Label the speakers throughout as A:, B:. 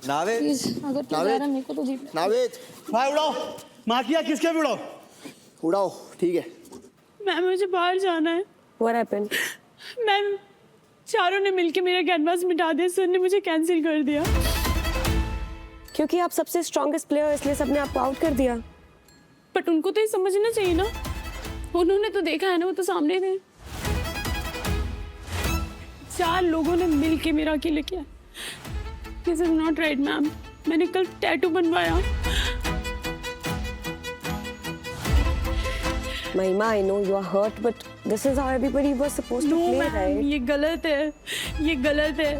A: Naved,
B: please अगर तू जा रहा है मेरे को तो जीत।
C: नावेद
D: भाई उड़ाओ, माँ किया किसके भी उड़ाओ।
C: उड़ाओ, ठीक है।
B: मैम मुझे बाहर जाना है।
E: What happened?
B: मैम चारों ने मिलके मेरा कैनवास मिटा दिया, सर ने मुझे कैंसिल कर दिया।
E: क्योंकि आप सबसे स्ट्रॉन्गेस्ट प्लेयर हो इसलिए सबने आपको आउट कर दिया।
B: बट उनको तो ये समझना चाहिए ना, उन्होंने तो देखा है ना, वो तो सामने थे। 4 लोगों ने मिलके मेरा अकेले किया। This is not right ma'am. मैंने कल टैटू बनवाया।
E: महिमा, I know you are hurt, but this is how everybody was supposed to
B: no
E: play,
B: ma'am,
E: right?
B: ये गलत है, ये गलत है।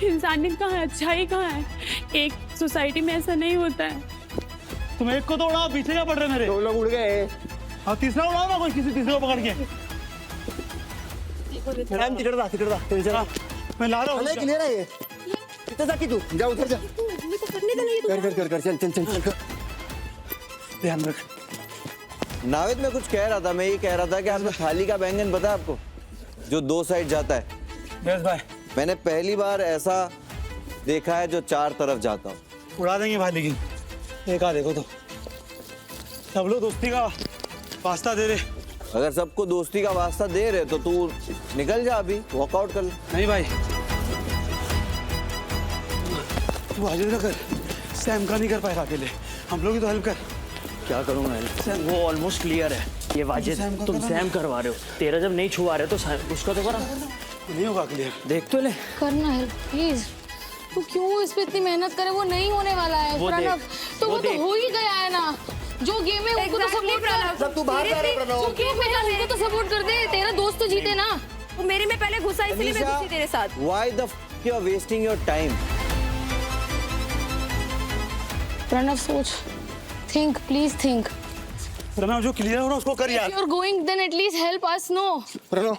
B: इंसानियत कहाँ है, अच्छाई कहाँ है? एक सोसाइटी में ऐसा नहीं होता है।
D: तुम एक को तो उड़ाओ, पीछे क्या पड़ रहे मेरे।
C: 2 लोग उड़ गए।
D: और तीसरा उड़ाओ ना, कोई किसी तीसरे को पकड़ के।
C: मैम तिकड़ दा चला।
D: मैं ला रहा हूँ।
C: अरे क्लियर है ये। कितना जाती तू? जा उधर जा। कर चल।
D: ध्यान रख।
A: नावेद मैं कुछ कह रहा था, मैं ये कह रहा था कि आपने थाली का बैंगन पता है आपको, जो 2 साइड जाता है।
D: यस भाई।
A: मैंने पहली बार ऐसा देखा है जो 4 तरफ जाता हो।
D: उड़ा देंगे भाई, लेकिन एक आ देखो तो सब लोग दोस्ती का वास्ता दे रहे।
A: अगर सबको दोस्ती का वास्ता दे रहे तो तू निकल जा, अभी वॉकआउट कर ले।
D: नहीं भाई, तू हाजिर का कर, सैम का नहीं कर पाएगा अकेले, हम लोग ही तो हेल्प कर।
F: क्या करूँ मैं? वो ऑलमोस्ट क्लियर है। ये वाजिद, तुम सैम करवा रहे हो, तेरा जब नहीं छुआ रहे तो उसका तो करा।
D: नहीं होगा क्लियर,
F: देख तो ले।
B: करना है प्लीज। तू क्यों इस पे इतनी मेहनत करे? वो नहीं होने वाला है प्रणव। तो वो तो हो ही गया है ना। जो गेम है उनको तो सपोर्ट कर।
C: सब तू बाहर जा रहा है प्रणव।
B: जो गेम है उनको तो सपोर्ट कर दे। तेरा दोस्त तो जीते ना।
E: वो मेरे में पहले घुसा इसलिए मैं घुसी तेरे साथ।
A: Why the f you are wasting your time?
B: Pranav सोच, थिंक, प्लीज थिंक।
D: प्रणव जो क्लियर हो रहा उसको कर यार।
B: If you're going then at least help us, no?
C: Pranav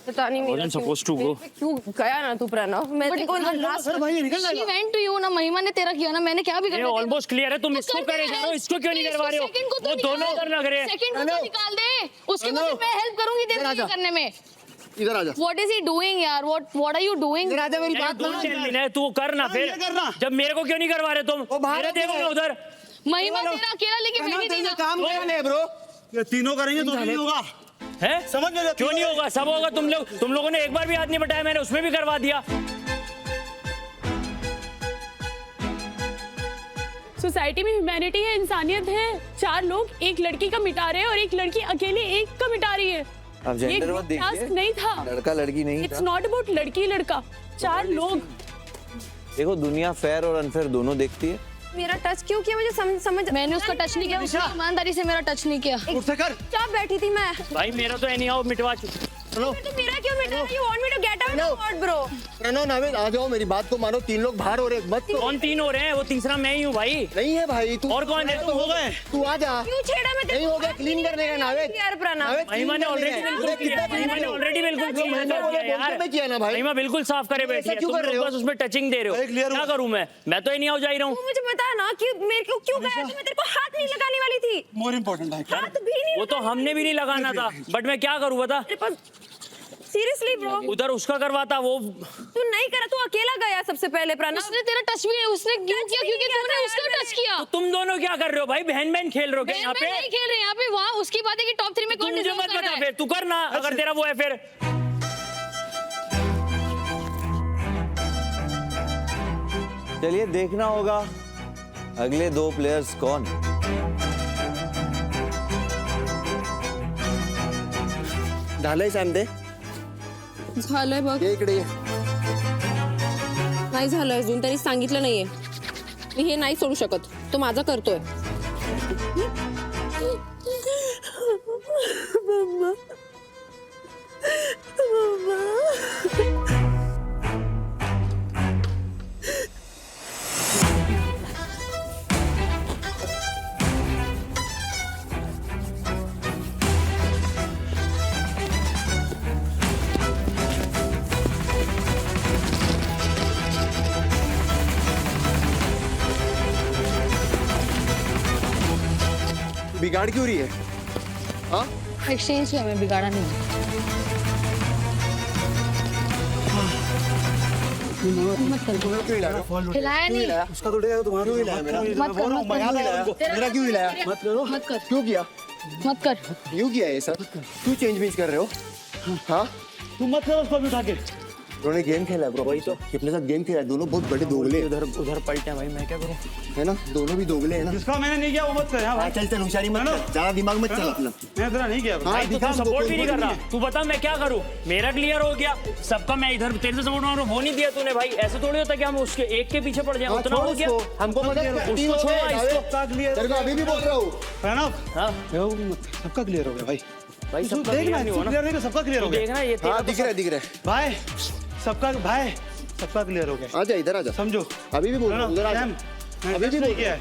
E: पता नहीं मेरा
F: supposed to go.
E: क्यों गया ना तू प्रणव। मैं
B: But
E: तेरे को
B: इतना
D: सर भाई ये निकल
B: She
D: जाएगा।
B: went to you ना, महिमा ने तेरा किया ना, मैंने क्या भी कर
F: ये
B: दिया।
F: ऑलमोस्ट क्लियर है, तुम
B: तो
F: इसको
B: कर
F: करे
B: दे
F: जा रहे हो,
B: help।
F: इसको क्यों नहीं करवा रहे हो?
B: Second को तो
F: वो दोनों
B: निकाल।
F: उधर लग रहे हैं।
B: Second को तो निकाल दे, उसके बाद मैं हेल्प करूंगी तेरे
C: इधर आ
B: को
C: जा।
B: करने में।
C: इधर आ जा।
B: What is he doing यार? What are you doing?
C: इधर आ जा, मेरी
F: यार,
C: बात
F: don't tell me
C: मान।
F: ना, तू करना फिर।
D: ये करना।
F: जब मेरे को क्यों नहीं करवा रहे तुम?
C: वो बाहर
F: मेरे देखो
C: है।
F: ना उधर।
B: महिमा तेरा अकेला लेके मैं नहीं देगा।
C: काम करने है ब्रो।
D: ये तीनों करेंगे तो नहीं होगा।
F: है?
D: समझ में
F: क्यों नहीं होगा? सब होगा। तुम लोगों ने एक बार भी हाथ नहीं बटाया, मैंने उसमें भी करवा दिया।
B: सोसाइटी में ह्यूमैनिटी है, इंसानियत है। 4 लोग एक लड़की का मिटा रहे हैं और एक लड़की अकेले एक का मिटा रही है।
A: अब
B: ये
A: जेंडर मत
B: टास्क
A: देखिए,
B: नहीं था।
A: लड़का लड़की नहीं
B: इट्स
A: था।
B: नॉट अबाउट लड़की लड़का। 4 लोग।
A: देखो दुनिया फेयर और अनफेयर दोनों देखती है।
E: मेरा टच क्यों किया मुझे समझ
B: मैंने उसका टच नहीं किया, उसने ईमानदारी से मेरा टच नहीं किया।
D: उठ से कर।
E: क्या बैठी थी मैं।
F: भाई मेरा तो एनी हाउ मिटवा चुका।
D: चलो
E: तो मेरा क्यों मिटा? You want me to get out of court, bro?
C: Pranav Naved आ जाओ, मेरी बात को मानो। 3 लोग बाहर हो रहे, मत तो।
F: कौन 3 हो रहे हैं? वो तीसरा मैं ही हूँ भाई।
C: नहीं है भाई तू।
F: और कौन है?
D: तो हो गए।
C: तू आ जा।
E: क्यों छेड़ा मैं तेरे
C: नहीं हो गया क्लीन करने का नावेद।
E: यार प्रणव।
F: महिमा ने ऑलरेडी बिल्कुल किया है। महिमा ने ऑलरेडी बिल्कुल किया है यार।
C: में किया ना भाई।
F: महिमा बिल्कुल साफ करे बैठी है।
C: क्यों
F: तुम
C: कर रहे
F: लोग
C: हो?
F: बस उसमें टचिंग दे रहे
D: अरे
F: हो।
D: clear
F: क्या
D: हुआ।
F: करूं मैं तो नहीं आऊं जा ही रहा हूं।
E: तू मुझे बता ना कि मेरे को क्यों गया था। मैं तेरे को हाथ नहीं लगाने वाली थी।
D: मोर इम्पोर्टेंट है।
E: हाथ भी नहीं।
F: वो तो हमने भी नहीं लगाना था, बट मैं क्या करूं बता।
E: तेरे पास सीरियसली ब्रो।
F: उधर उसका करवाता वो।
E: तू नहीं करा, तू अकेला गया सबसे पहले प्रणव।
B: उसने तेरा टच भी उसने क्यों किया? क्योंकि तूने उसका टच किया।
F: तो तुम दोनों क्या कर रहे हो भाई? बहन बहन खेल रहे हो क्या यहाँ
B: मैं नहीं
F: पे?
B: खेल रहे यहाँ पे। वहाँ उसकी बात है कि टॉप 3 में
F: तू
B: कौन
F: मुझे
B: डिजर्व
F: मत
B: कर रहा
F: बता
B: है।
F: फिर, तू करना अगर तेरा वो है फिर।
A: चलिए देखना होगा अगले 2 प्लेयर्स कौन।
C: झालंय सॅम दे.
E: झालंय बघ.
C: ये इकडे ये.
E: नाही झालं अजून, त्यांनी सांगितलं नाहीये. मी हे नाही सोडू शकत. तो माझा करतोय. मम्मा.
C: बिगाड़ क्यों रही है? हाँ
B: एक्सचेंज किया, मैं बिगाड़ा नहीं। मत कर
C: क्यों हिला रहे हो?
B: हिलाया नहीं
D: उसका तो डेगा तुम्हारा
C: क्यों हिलाया मेरा?
B: मत कर मत कर
C: मेरा क्यों हिलाया?
D: मत करो
B: मत कर
C: क्यों किया?
B: मत कर
C: क्यों किया ये सब? क्यों चेंज कर रहे हो? हाँ,
F: तुम मत करो उसको भी उठा के।
C: उन्होंने गेम खेला है ब्रो। वही तो अपने साथ गेम खेला है। दोनों बहुत बड़े दोगले हैं,
F: उधर उधर पलटे भाई, मैं क्या करूं?
C: है ना? दोनों भी दोगले हैं ना?
D: जिसका मैंने नहीं किया वो मत कर। हाँ भाई,
C: चल चल होशियारी मत कर, ज्यादा दिमाग मत चला अपना।
D: मैं तेरा नहीं किया।
C: हाँ,
F: तो
C: दिखा
F: तू
C: हमको,
F: सपोर्ट
C: कोई
F: भी नहीं
C: बोल
F: कर रहा। तू बता मैं क्या करूं? मेरा क्लियर हो गया सबका, मैं इधर तेरे से सपोर्ट मांग रहा हूं, वो नहीं दिया तूने भाई। ऐसे थोड़ी होता कि हम उसके एक के पीछे पड़ जाए।
C: हाँ,
F: उतना
C: छोड़
F: हो गया
C: उसको। हमको मदद करती
F: उसको
C: हो
F: छोड़,
C: गए,
F: इसको
C: दावे। तेरे को अभी भी बोल रहा हूँ।
D: प्रणव,
F: हाँ
D: सबका क्लियर हो गया भाई।
F: भाई
D: तू
F: सबका
D: देख
F: क्लियर
D: ना,
F: नहीं
D: तू
F: हुआ ना।
D: क्लियर नहीं, सबका क्लियर हो गया।
F: देखना ये तेरा
C: हाँ,
F: तो
C: दिख रहा है, दिख रहा है।
D: भाई सबका क्लियर हो गया।
C: आजा इधर आजा।
D: समझो,
C: अभी भी बोल रहा हूँ, इधर आजा।
D: मैंने
C: अभी
D: टच
C: भी
D: नहीं
C: बोल
D: किया है,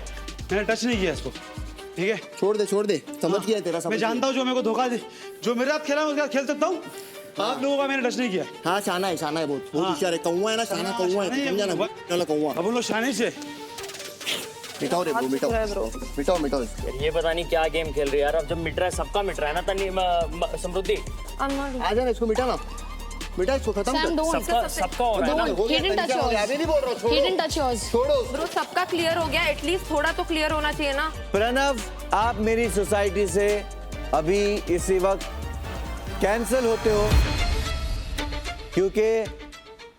D: मैंने टच नहीं किया इसको, ठीक है?
C: छोड़ दे, समझ गया तेरा, समझ
D: मैं जानता हूँ जो मेरे को धोखा दे, जो मेरे साथ खेला मैं उसके साथ खेल सकता हूँ। आप लोगों का मैंने टच नहीं किया।
C: हाँ, शाना है बहुत होशियार है। कौवा है ना, शाना कौवा है,
D: शाना ही है
C: समझा ना?
D: वो।
C: चलो कौवा।
D: अब उन लोग शाने से
C: मिटाओ रे ब्रो, मिटाओ।
F: यार ये पता नहीं क्या गेम खेल रही है यार। अब जब मिट रहा है, सबका मिट रहा है ना तनी समृद्धि।
C: आजा ना, इसको मिटा ना, मिटा इसको, खत्म
B: सैम
C: कर।
B: डोंट
F: सबका सबका हो रहा है ना।
C: हो गया,
B: He didn't touch
C: तनिषा हो गया,
B: yours.
C: अभी नहीं बोल रहा हूँ,
B: he didn't
C: छोड़ो
B: touch yours
C: छोड़ो।
E: ब्रो सबका क्लियर हो गया, एटलीस्ट थोड़ा तो क्लियर होना चाहिए ना।
A: प्रणव, आप मेरी सोसाइटी से अभी इसी वक्त कैंसिल होते हो, क्योंकि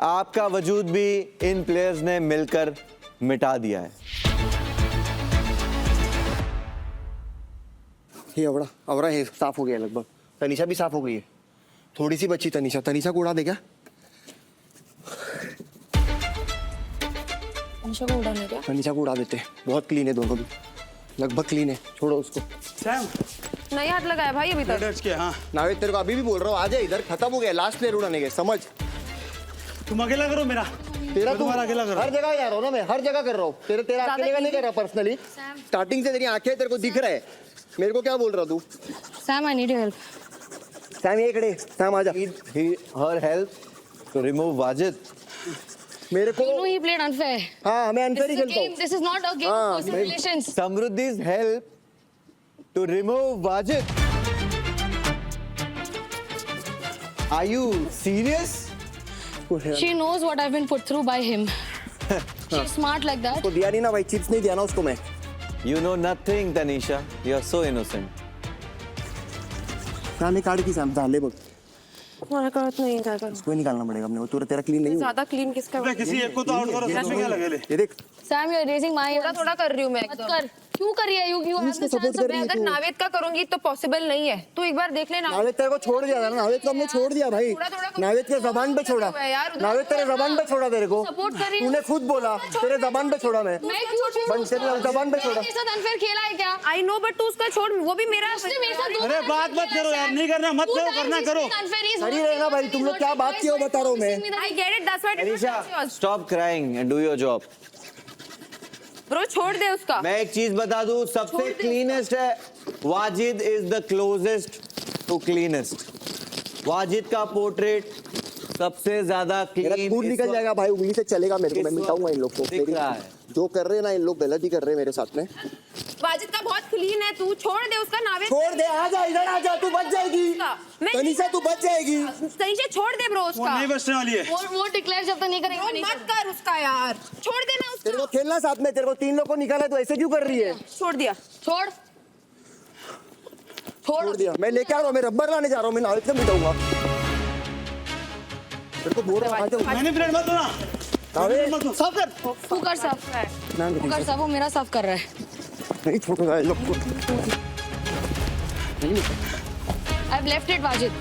A: आपका वजूद भी इन प्लेयर्स ने मिलकर मिटा दिया है।
C: ये अवरा है, साफ हो गया लगभग। तनिषा भी साफ हो गई है, थोड़ी सी बची तनिषा को उड़ा दे क्या? तनिषा को उड़ा देते, बहुत क्लीन है दोनों भी, लगभग क्लीन है, छोड़ो उसको।
D: सैम
E: नहीं हाथ लगाया भाई अभी तक।
D: टच किया। हाँ,
C: नावेद तेरे को अभी भी बोल रहा हूँ, आजा इधर, खत्म हो गया, लास्ट प्लेयर उड़ाने के, समझ।
D: तुम अकेला करो मेरा,
C: तेरा
D: मैं तुम्हारा अकेला करो।
C: हर जगह जा रहा हूँ ना मैं, हर जगह कर रहा हूँ। तेरा अकेले का नहीं कर रहा पर्सनली, स्टार्टिंग से तेरी आंखें तेरे को दिख रहा है। मेरे को क्या बोल रहा तू?
B: Sam I need your help
C: Sam ये खड़े, सैम आजा।
A: Her help to remove Wajid.
C: मेरे को
B: you know he played unfair
C: हाँ, मैं
B: this
C: unfair he
B: is a
C: खेलता
B: game
C: हूँ।
B: this is not a game
C: हाँ,
B: of personal
C: मैं-
B: relations
A: समृद्धि's help to remove Wajid. Are you serious?
B: she knows what I've been put through by him she's smart like that
C: उसको दिया नहीं ना भाई, chips नहीं दिया ना उसको मैं।
A: You know nothing, Tanisha. You are so innocent.
C: क्या काट की सैम डाले बग,
E: तुम्हारा करत नहीं क्या करूं।
C: कोई निकालना पड़ेगा अपने को, तेरा क्लीन नहीं हुआ।
E: ज्यादा क्लीन किसका?
D: मैं किसी एक को तो आउट करो, सच में क्या लगे ले।
C: ये देख,
B: Sam you're raising my
E: थोड़ा थोड़ा कर रही हूँ मैं
B: मत
E: एकदम।
B: कर क्यों कर रही है you have the
C: support
B: chance
C: कर
B: of
C: रही है
E: अगर
C: तू।
E: नावेद का करूंगी तो पॉसिबल नहीं है। तू एक बार देख ले
C: नावेद तेरे को छोड़ दिया था ना, नावेद को हमने छोड़ दिया भाई।
E: थोड़ा-थोड़ा कर-
C: नावेद के जबान पे छोड़ा,
E: यार, उधर-
C: नावेद तेरे जबान पे छोड़ा तेरे को।
B: Support कर रही हूँ।
C: तूने खुद बोला, तेरे जबान पे छोड़ा मैं।
B: मैं क्यों छोड़ूं
C: बंद तेरे
B: उसको?
C: जबान पे छोड़ा।
B: मैंने तेरे साथ unfair खेला है क्या
E: आई नो बट तू उसका छोड़, वो भी मेरा।
B: उसने मेरे साथ
D: अरे बात मत करो यार, नहीं करना, मत करो, करना करो।
C: सही रहेगा भाई, तुम लोग क्या बात की हो बता रहा हूँ मैं।
E: I get it, that's what
A: Tanisha, stop crying and do your job.
E: Bro छोड़ दे उसका।
A: मैं एक चीज बता दूं, सबसे क्लीनेस्ट है Wajid, is the closest to cleanest. Wajid का पोर्ट्रेट सबसे ज्यादा
C: मेरा
A: क्लीन
C: खून निकल जाएगा भाई, उंगली से चलेगा मेरे को, मैं मिटाऊंगा इन लोग को।
A: दिख रहा है।
C: जो कर रहे हैं ना इन लोग, गलत ही कर रहे हैं मेरे साथ में।
E: वाजिद का बहुत क्लीन है, तू छोड़ दे उसका। नावेद
C: छोड़ दे, आजा इधर आजा, तू बच जाएगी
E: मैं-
C: तनिषा, तू बच जाएगी।
E: सही से छोड़ दे ब्रो
D: वो
E: उसका।
D: नहीं बचने वाली है।
B: वो डिक्लेयर जब तक नहीं करेंगे
E: ब्रो
B: नहीं
E: मत कर उसका यार, छोड़ देना
C: तेरे को
E: उसका।
C: खेलना साथ में, तेरे को 3 लोग को निकाला तो ऐसे क्यों कर रही है?
E: छोड़ दिया।
B: छोड़
C: छोड़ दिया, मैं लेके आ रहा हूँ, मैं रबर लाने जा रहा हूँ, मैं नावेद से मिटाऊंगा। तेरे को बोल रहा हूँ, आजा।
D: मैनिपुलेट मत दो ना,
C: नावेद,
D: मत दो, साफ कर।
B: तू कर साफ
C: ना
B: तू कर साफ वो मेरा साफ कर रहा है
C: नहीं छोड़ूंगा इन लोग को।
B: I've left it वाजिद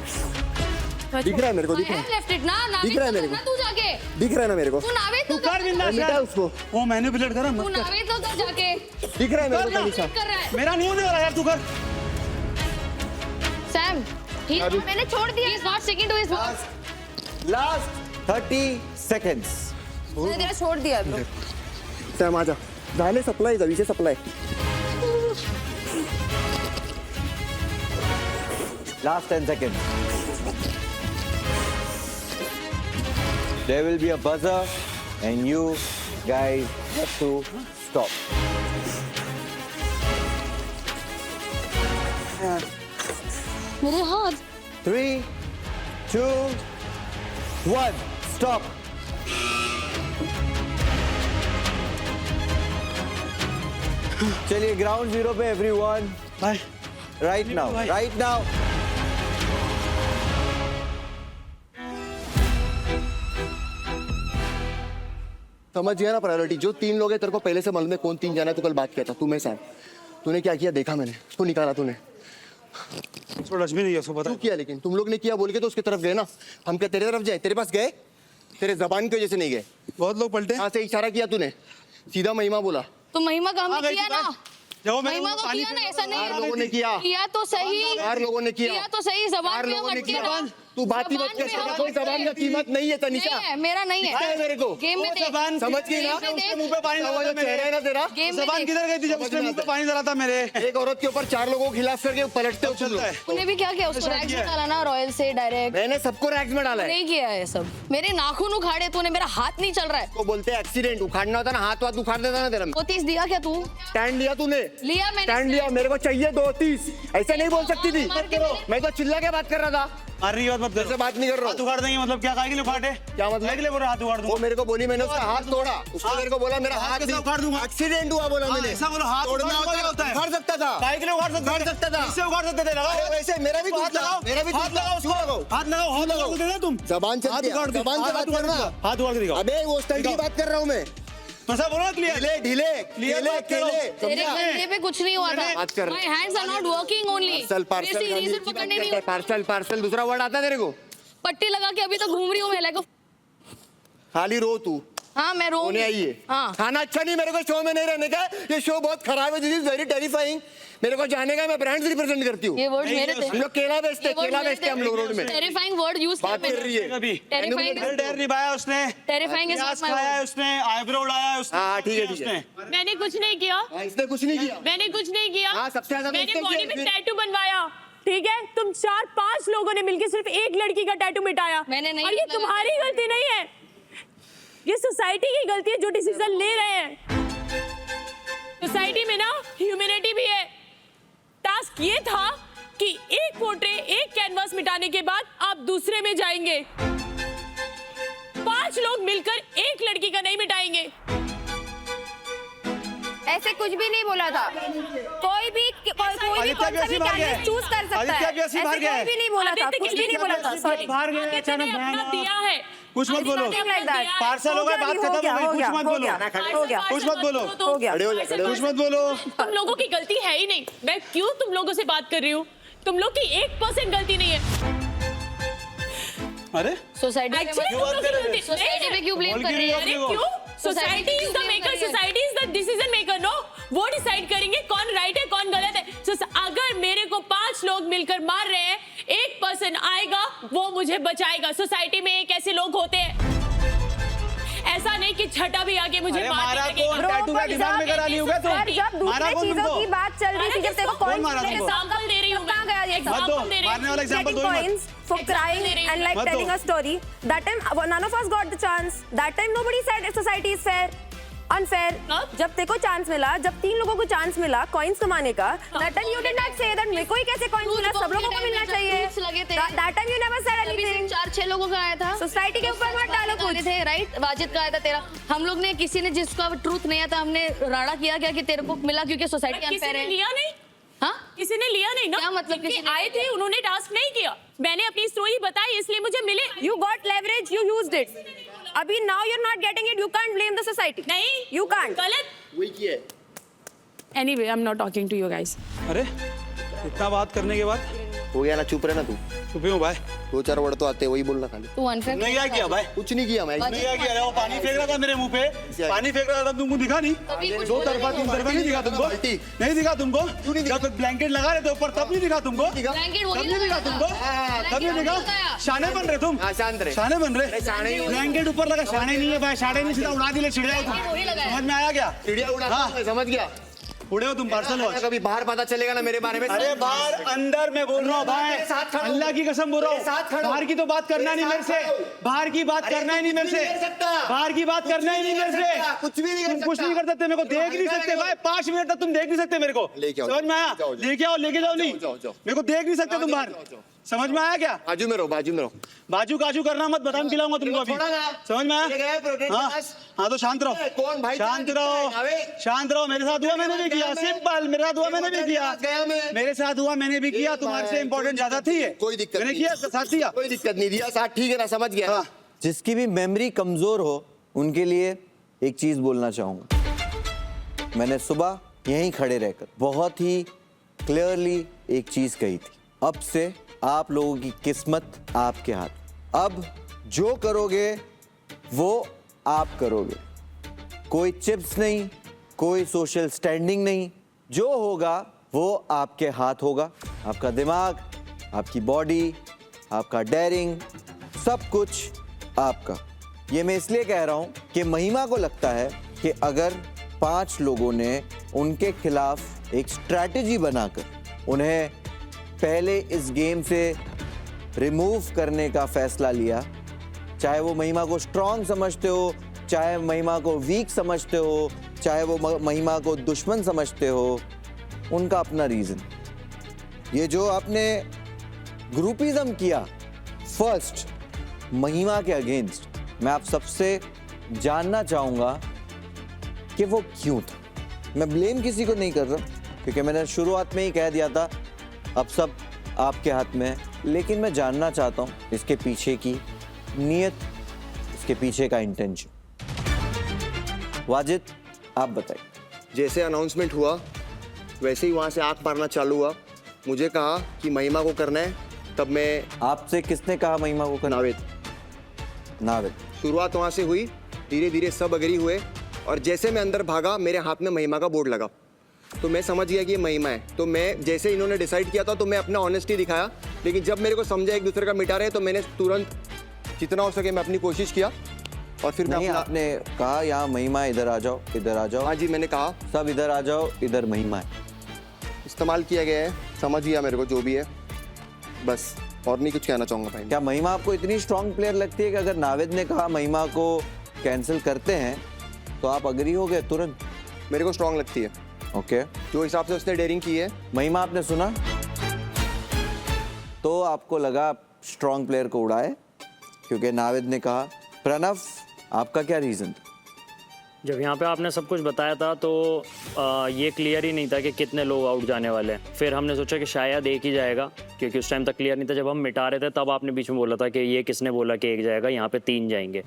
C: दिख रहा है मेरे को,
B: I
C: दिख रहा
B: have
C: है,
B: left it ना
C: दिख रहा है मेरे को।
B: तू जाके
C: दिख रहा है ना मेरे को।
B: तू नावेद
D: तू
B: तो
D: कर बिंदास
C: मिटा
D: यार,
C: उसको,
D: वो मैनिपुलेट कर,
B: तू
D: मत कर।
B: नावेद तो कर जाके
C: दिख रहा है मेरे को
D: करना।
C: तनिषा।
B: कर रहा है
D: मेरा नहीं होने वाला यार, तू कर।
B: Sam
E: मैंने छोड़ दिया।
B: he's not sticking to his words
A: Last 30 seconds.
E: मैंने तेरा छोड़ दिया ब्रो।
C: सैम आजा, झाले सप्लाय, विषय supply.
A: Last 10 seconds. There will be a buzzer and you guys have to stop.
B: मेरे हाथ
A: 3, 2, 1, stop. चलिए ग्राउंड जीरो पे everyone,
D: bye.
A: Right now, right now.
C: समझ गया ना प्रायोरिटी? जो 3 लोग हैं तेरे को पहले से मालूम है कौन 3 जाना है, तू कल बात किया था, तू मैं सैम। तूने क्या किया देखा मैंने, उसको निकाला तूने।
D: उसको टच भी नहीं किया, उसको पता
C: तू
D: है।
C: किया, लेकिन तुम लोग ने किया बोल के तो उसकी तरफ गए ना। हम क्या तेरे तरफ जाए? तेरे पास गए? तेरे जबान की वजह से नहीं गए।
D: बहुत लोग पलटे।
C: यहाँ से इशारा किया तूने, सीधा महिमा बोला।
B: तो महिमा काम
D: हाँ,
B: भी
D: गई
B: किया
D: थी
B: ना,
D: बात। जब मैंने
B: महिमा
D: वो
B: को
D: पानी
B: किया ना,
D: फेंका,
B: ऐसा नहीं
C: 4
B: है।
C: लोगों ने किया,
B: किया तो सही,
C: 4 लोगों ने किया,
B: किया तो सही,
C: 4
B: जबान में
C: लोगों ने
B: मत
C: किया।
B: किया।
C: तू बात ही मत
B: जबान में
C: कर,
B: हम
C: कोई
B: अटके
C: जबान का
B: हैं।
C: कीमत नहीं है तनिषा।
B: नहीं है, मेरा नहीं
C: दिखता है
B: है।
C: मेरे को।
B: गेम में
D: वो
B: देख,
D: जबान
C: समझ गई ना?
B: गेम में
D: उसके
B: देख।
D: मुंह पे पानी
C: वो
D: डाला
C: जो
D: था मेरे।
C: चेहरा है ना तेरा,
B: गेम में
D: जबान
B: देख।
D: किधर गई थी जब उसने मुंह पे पानी डाला था मेरे?
C: एक औरत के ऊपर 4 लोगों को खिलाफ करके पलटते हो तुम लोग।
D: चलता है।
B: तूने भी क्या किया? उसको
D: शायद
B: रैक्स
D: किया
B: में
D: है।
B: डाला ना, रॉयल से डायरेक्ट।
C: मैंने सबको रैक्स में डाला है।
B: नहीं किया है सब। मेरे नाखून उखाड़े तूने, मेरा हाथ नहीं चल रहा है।
C: को बोलते हैं एक्सीडेंट। उखाड़ना होता ना, हाथ वाथ उखाड़ देता ना तेरा।
B: वो 30 दिया क्या तू?
C: स्टैंड लिया तूने?
B: लिया मैंने।
C: स्टैंड लिया, मेरे को चाहिए 2-30। ऐसे नहीं बोल सकती थी।
B: मार के मैंने-
C: मैं तो चिल्ला के बात कर रहा था,
D: मारने की बात मत
C: ऐसे
D: करो।
C: बात नहीं कर रहा
D: हाथ
C: हूँ।
D: उखाड़ देंगे मतलब क्या? काहे के लिए उखाड़े?
C: क्या मतलब?
D: काहे के लिए बोल रहा हाथ उखाड़
C: वो
D: दूंगा?
C: मेरे को बोली, मैंने उसका हाथ तोड़ा। उसने मेरे को बोला मेरा
D: हाथ
C: हाथ
D: कैसे उखाड़ दूंगा?
C: एक्सीडेंट हुआ बोला
D: हाँ,
C: मैंने।
D: ऐसा बोलो, हाथ
C: तोड़ना
D: उखाड़
C: होता
D: है।
C: उखाड़ सकता था।
D: काहे के लिए उखाड़ सकते?
C: उखाड़ सकता था।
D: इससे उखाड़ सकते थे। लगाओ।
C: अरे वैसे मेरा भी
D: हाथ
C: टूटा,
D: लगाओ।
C: मेरा भी
D: हाथ
C: टूटा।
D: लगाओ उसको।
C: लगाओ।
D: हाथ लगाओ, हाथ लगाओ तो देना तुम।
C: जबान
D: हाथ
C: चलती है,
D: उखाड़ दो।
C: जबान से
D: हाथ
C: बात
D: उखाड़
C: करना।
D: दो। हाथ उखाड़ के दिखाओ।
C: अबे वो स्टंट की
D: दिखाओ।
C: बात कर रहा हूँ मैं।
D: ऐसा बोलो ना क्लियर।
C: ढीले ढीले
D: Clear
C: केले
D: बात करो।
C: केले।
B: तेरे
C: समझा?
B: कंधे पे कुछ नहीं हुआ था।
C: बात कर रहे।
B: My hands are not working only.
C: Parcel
B: मेरे से इरेजर पकड़ने नहीं हुआ।
C: पार्सल पार्सल दूसरा वर्ड आता है तेरे को?
B: पट्टी लगा के अभी तो घूम रही हूँ मैं लाइक।
C: खाली रो तू।
B: हाँ मैं रो
C: होने आई है।
B: हाँ
C: खाना अच्छा नहीं, मेरे को शो में नहीं रहने का। ये शो बहुत खराब है, दिस इज वेरी टेरिफाइंग। मेरे को जाने का, मैं ब्रांड्स रिप्रेजेंट करती हूँ।
B: ये वर्ड
D: नहीं,
B: मेरे
D: ये
B: थे।
C: हम लोग केला बेचते हैं, केला बेचते हैं हम लोग रोड में।
B: टेरिफाइंग वर्ड यूज
C: बात कर रही है
D: कभी।
B: टेरिफाइंग
D: डेर निभाया उसने।
B: टेरिफाइंग इज
D: प्याज
B: नॉट माय
D: खाया है
B: वर्ड।
D: उसने, आईब्रो उड़ाया है उसने।
C: हाँ, ठीक है, ठीक है।
D: उसने।
G: मैंने कुछ नहीं किया।
C: हाँ, इसने कुछ नहीं किया।
G: मैंने कुछ नहीं किया।
C: हाँ, सबसे ज्यादा तो
G: मैंने
C: इसने
G: बॉडी
C: किया,
G: में
C: फिर-
G: टैटू बनवाया। ठीक है, तुम 4-5 लोगों ने मिलकर सिर्फ एक लड़की का टैटू मिटाया।
B: मैंने नहीं
G: और ये
B: मतलब
G: तुम्हारी गलती नहीं है, ये सोसाइटी की गलती है जो डिसीजन ले रहे हैं। सोसाइटी में ना ह्यूमैनिटी भी है। टास्क ये था कि एक पोर्ट्रेट, एक कैनवास मिटाने के बाद आप दूसरे में जाएंगे। 5 लोग मिलकर एक लड़की का नहीं मिटाएंगे।
H: ऐसे कुछ भी नहीं बोला था। कोई भी कौन सा भी कैंडिडेट चूज कर सकता है।
D: आदित्य भी ऐसे ही बाहर
H: ऐसे
D: गया
H: कोई
D: है।
H: भी नहीं बोला था,
G: आदित्य
H: कुछ
G: की
H: भी नहीं बोला था। सॉरी।
D: बाहर गए
G: आदित्य
D: अचानक
G: ने अपना
D: बयान
G: दिया है।
D: कुछ मत बोलो।
G: आदित्य ने
H: like that.
G: दिया है।
D: पार्सल हो गया, बात खत्म हो गई। कुछ मत बोलो।
H: हो गया।
D: कुछ मत बोलो।
H: हो गया।
C: खड़े हो जा, खड़े हो
D: कुछ
C: जा।
D: मत बोलो।
G: तुम लोगों की गलती है ही नहीं। मैं क्यों तुम लोगों से बात कर रही हूँ? तुम लोग की 1% गलती नहीं है।
D: अरे
B: सोसाइटी
G: Actually,
D: क्यों बात कर रहे थे?
B: सोसाइटी पे क्यों ब्लेम
D: बोल
B: कर
D: क्यों
B: रही
D: रही
B: है?
D: हो?
G: अरे
D: देखो।
G: क्यों? Society is the
B: blame
G: maker,
B: कर रही है।
G: Society is the decision maker. No, वो डिसाइड करेंगे कौन राइट है कौन गलत है। अगर मेरे को 5 लोग मिलकर मार रहे हैं, एक पर्सन आएगा वो मुझे बचाएगा। सोसाइटी में एक ऐसे लोग होते हैं। ऐसा नहीं कि छठा भी आके मुझे
D: अरे
G: मारने
D: मारा
G: लगेगा।
D: कौन? टैटू का डिमांड में करा ली होगा तुम।
H: पर जब
D: मारा
H: दूसरे
D: कौन
H: चीजों
D: तुमको?
H: की बात चल रही थी, जब तेरे को
D: कौन
H: कॉइंस
D: मारा
H: मिले थे,
D: तुमको?
G: एग्जाम्पल दे रही हूँ मैं।
H: कहाँ गया ये सब?
D: मत दो,
G: Example दे रही हूँ।
D: मारने वाला एग्जांपल
H: Getting
D: दो ही मत।
H: coins for
G: Example
H: crying
G: दे रही
H: and
G: हूँ।
H: like
D: मत
H: telling
D: दो।
H: a story. That time none of us got the chance. That time nobody said society is fair. Unfair.
G: अब?
H: जब तेरे को चांस मिला, जब 3 लोगों को चांस मिला कॉइन्स कमाने का, that time you did not say that मेरे को ही कैसे कॉइन्स मिला, सब लोगों को मिलना चाहिए।
B: लगे थे।
H: That time you never said
B: तभी
H: anything.
B: 4-6 लोगों का आया था।
H: सोसाइटी के ऊपर मत डालो कुछ।
B: थे राइट। वाजिद का आया था तेरा। हम लोग ने किसी ने जिसका ट्रूथ नहीं आता हमने राड़ा किया क्या कि तेरे को मिला क्योंकि सोसाइटी
G: किसी
B: अनफेयर
G: ने
B: है।
G: लिया नहीं।
B: हाँ
G: किसी ने लिया नहीं ना।
B: क्या मतलब किसी
G: जिनके
B: ने
G: आए
B: लिया?
G: थे उन्होंने टास्क नहीं किया। मैंने अपनी स्टोरी बताई इसलिए मुझे मिले।
H: You got leverage, you used it. अभी now you're not getting it, you can't blame the society.
G: नहीं,
H: You can't.
G: गलत।
C: वही किया।
G: Anyway, I'm not talking to you guys.
D: अरे इतना बात करने के बाद
C: हो गया ना, चुप रहे ना तू।
D: चुप ही हूँ भाई।
C: 2-4 वर्ड तो आते हैं, वही बोलना खाली।
B: तू अनफेयर
D: नहीं क्या किया भाई?
C: कुछ नहीं किया मैं।
D: नहीं क्या किया? अरे वो पानी फेंक रहा था मेरे मुंह पे। पानी फेंक रहा था, तुमको दिखा नहीं? दो तरफा नहीं दिखा तुमको?
C: बाल्टी।
D: नहीं दिखा तुमको?
C: नहीं दिखा?
D: जब ब्लैंकेट लगा रहे थे ऊपर तब नहीं दिखा तुमको?
B: ब्लैंकेट
D: तब
B: वही
D: नहीं दिखा तुमको? तब नहीं दिखा? शाने बन रहे तुम?
C: हाँ, शांत रहे।
D: शाने बन रहे?
C: अरे शाने ही हो।
D: ब्लैंकेट ऊपर लगा, शाने नहीं है भाई। शाने नहीं, सीधा उड़ा दिले, छिड़ जाए तुम।
B: वही लगाया।
D: समझ में आया क्या?
C: चिड़िया उड़ा,
D: हाँ।
C: मैं समझ गया।
D: उड़े हो तुम पार्सल वॉच।
C: कभी बाहर पता चलेगा ना मेरे बारे में।
D: अरे बाहर अंदर मैं बोल रहा हूँ भाई।
C: मेरे साथ खड़ो।
D: अल्लाह की कसम बोल रहा
C: मेरे साथ
D: हूँ।
C: खड़ो।
D: बाहर की तो बात करना नहीं मेरे से। बाहर की बात करना ही नहीं मेरे से। बाहर की बात करना ही नहीं मेरे से।
C: कुछ भी नहीं कर
D: तुम कुछ
C: सकता।
D: नहीं कर सकते, मेरे को
C: कुछ
D: देख नहीं
C: बात
D: सकते
C: करेगा।
D: भाई। 5 मिनट तक तुम देख नहीं सकते मेरे को।
C: लेके आओ।
D: समझ में आया?
C: जाओ, जाओ।
D: लेके आओ, लेके जाओ नहीं।
C: जाओ, जाओ।
D: मेरे को देख नहीं सकते तुम बाहर। समझ में आया क्या?
C: बाजू में रहो, बाजू में रहो।
D: बाजू काजू करना मत, बादाम खिलाऊंगा तुमको अभी।
C: छोड़ा ना।
D: समझ में
C: ये गया
D: आया?
C: प्रोटेक्ट
D: हाँ
C: क्लास।
D: हाँ, तो शांत रहो।
C: कौन भाई?
D: शांत रहो, शांत रहो। मेरे साथ हुआ, मैंने भी किया। सिंपल, मेरे साथ हुआ, मैंने भी किया।
C: गया मैं।
D: मेरे साथ हुआ, मैंने भी किया। तुम्हारे से इंपॉर्टेंट ज्यादा थी ये?
C: कोई दिक्कत
D: मैंने
C: नहीं।
D: किया, साथ दिया।
C: कोई दिक्कत नहीं, दिया साथ, ठीक है ना, समझ गया।
D: हाँ।
A: जिसकी भी मेमोरी कमजोर हो उनके लिए एक चीज बोलना चाहूंगा। मैंने सुबह यहीं खड़े रहकर बहुत ही क्लियरली एक चीज कही थी, अब से आप लोगों की किस्मत आपके हाथ। अब जो करोगे वो आप करोगे, कोई चिप्स नहीं, कोई सोशल स्टैंडिंग नहीं, जो होगा वो आपके हाथ होगा। आपका दिमाग, आपकी बॉडी, आपका डेयरिंग, सब कुछ आपका। ये मैं इसलिए कह रहा हूं कि महिमा को लगता है कि अगर 5 लोगों ने उनके खिलाफ एक स्ट्रैटेजी बनाकर उन्हें पहले इस गेम से रिमूव करने का फैसला लिया, चाहे वो महिमा को स्ट्रांग समझते हो, चाहे महिमा को वीक समझते हो, चाहे वो महिमा को दुश्मन समझते हो, उनका अपना रीजन। ये जो आपने ग्रुपिज्म किया फर्स्ट महिमा के अगेंस्ट, मैं आप सबसे जानना चाहूंगा कि वो क्यों था। मैं ब्लेम किसी को नहीं कर रहा, क्योंकि मैंने शुरुआत में ही कह दिया था अब सब आपके हाथ में है, लेकिन मैं जानना चाहता हूं इसके पीछे की नीयत, इसके पीछे का इंटेंशन। वाजिद, आप बताइए।
C: जैसे अनाउंसमेंट हुआ वैसे ही वहां से आंख मारना चालू हुआ। मुझे कहा कि महिमा को करना है, तब मैं
A: आपसे किसने कहा महिमा को करना?
C: नावेद।
A: नावेद।
C: शुरुआत वहां से हुई, धीरे धीरे सब अग्री हुए, और जैसे मैं अंदर भागा मेरे हाथ में महिमा का बोर्ड लगा, तो मैं समझ गया कि ये महिमा है। तो मैं जैसे इन्होंने डिसाइड किया था तो मैं अपना ऑनेस्टी दिखाया, लेकिन जब मेरे को समझा एक दूसरे का मिटा रहे तो मैंने तुरंत जितना हो सके मैं अपनी कोशिश किया, और फिर मैं
A: नहीं,
C: अपना,
A: आपने कहा यहाँ महिमा, इधर आ जाओ, इधर आ जाओ।
C: हाँ जी मैंने कहा,
A: सब इधर आ जाओ, इधर महिमा है।
C: इस्तेमाल किया गया है, समझ गया मेरे को जो भी है, बस और नहीं कुछ कहना चाहूँगा भाई।
A: क्या महिमा आपको इतनी स्ट्रांग प्लेयर लगती है कि अगर नावेद ने कहा महिमा को कैंसिल करते हैं तो आप अग्री हो गए तुरंत?
C: मेरे को स्ट्रांग लगती है,
A: ओके।
C: जो हिसाब से उसने डेयरिंग की है।
A: महिमा, आपने सुना तो आपको लगा स्ट्रांग प्लेयर को उड़ाए क्योंकि नावेद ने कहा। प्रणव, आपका क्या रीजन था?
F: जब यहाँ पे आपने सब कुछ बताया था तो ये क्लियर ही नहीं था कि कितने लोग आउट जाने वाले हैं। फिर हमने सोचा कि शायद एक ही जाएगा, क्योंकि उस टाइम तक क्लियर नहीं था। जब हम मिटा रहे थे तब आपने बीच में बोला था कि ये किसने बोला कि एक जाएगा, यहाँ पे 3 जाएंगे।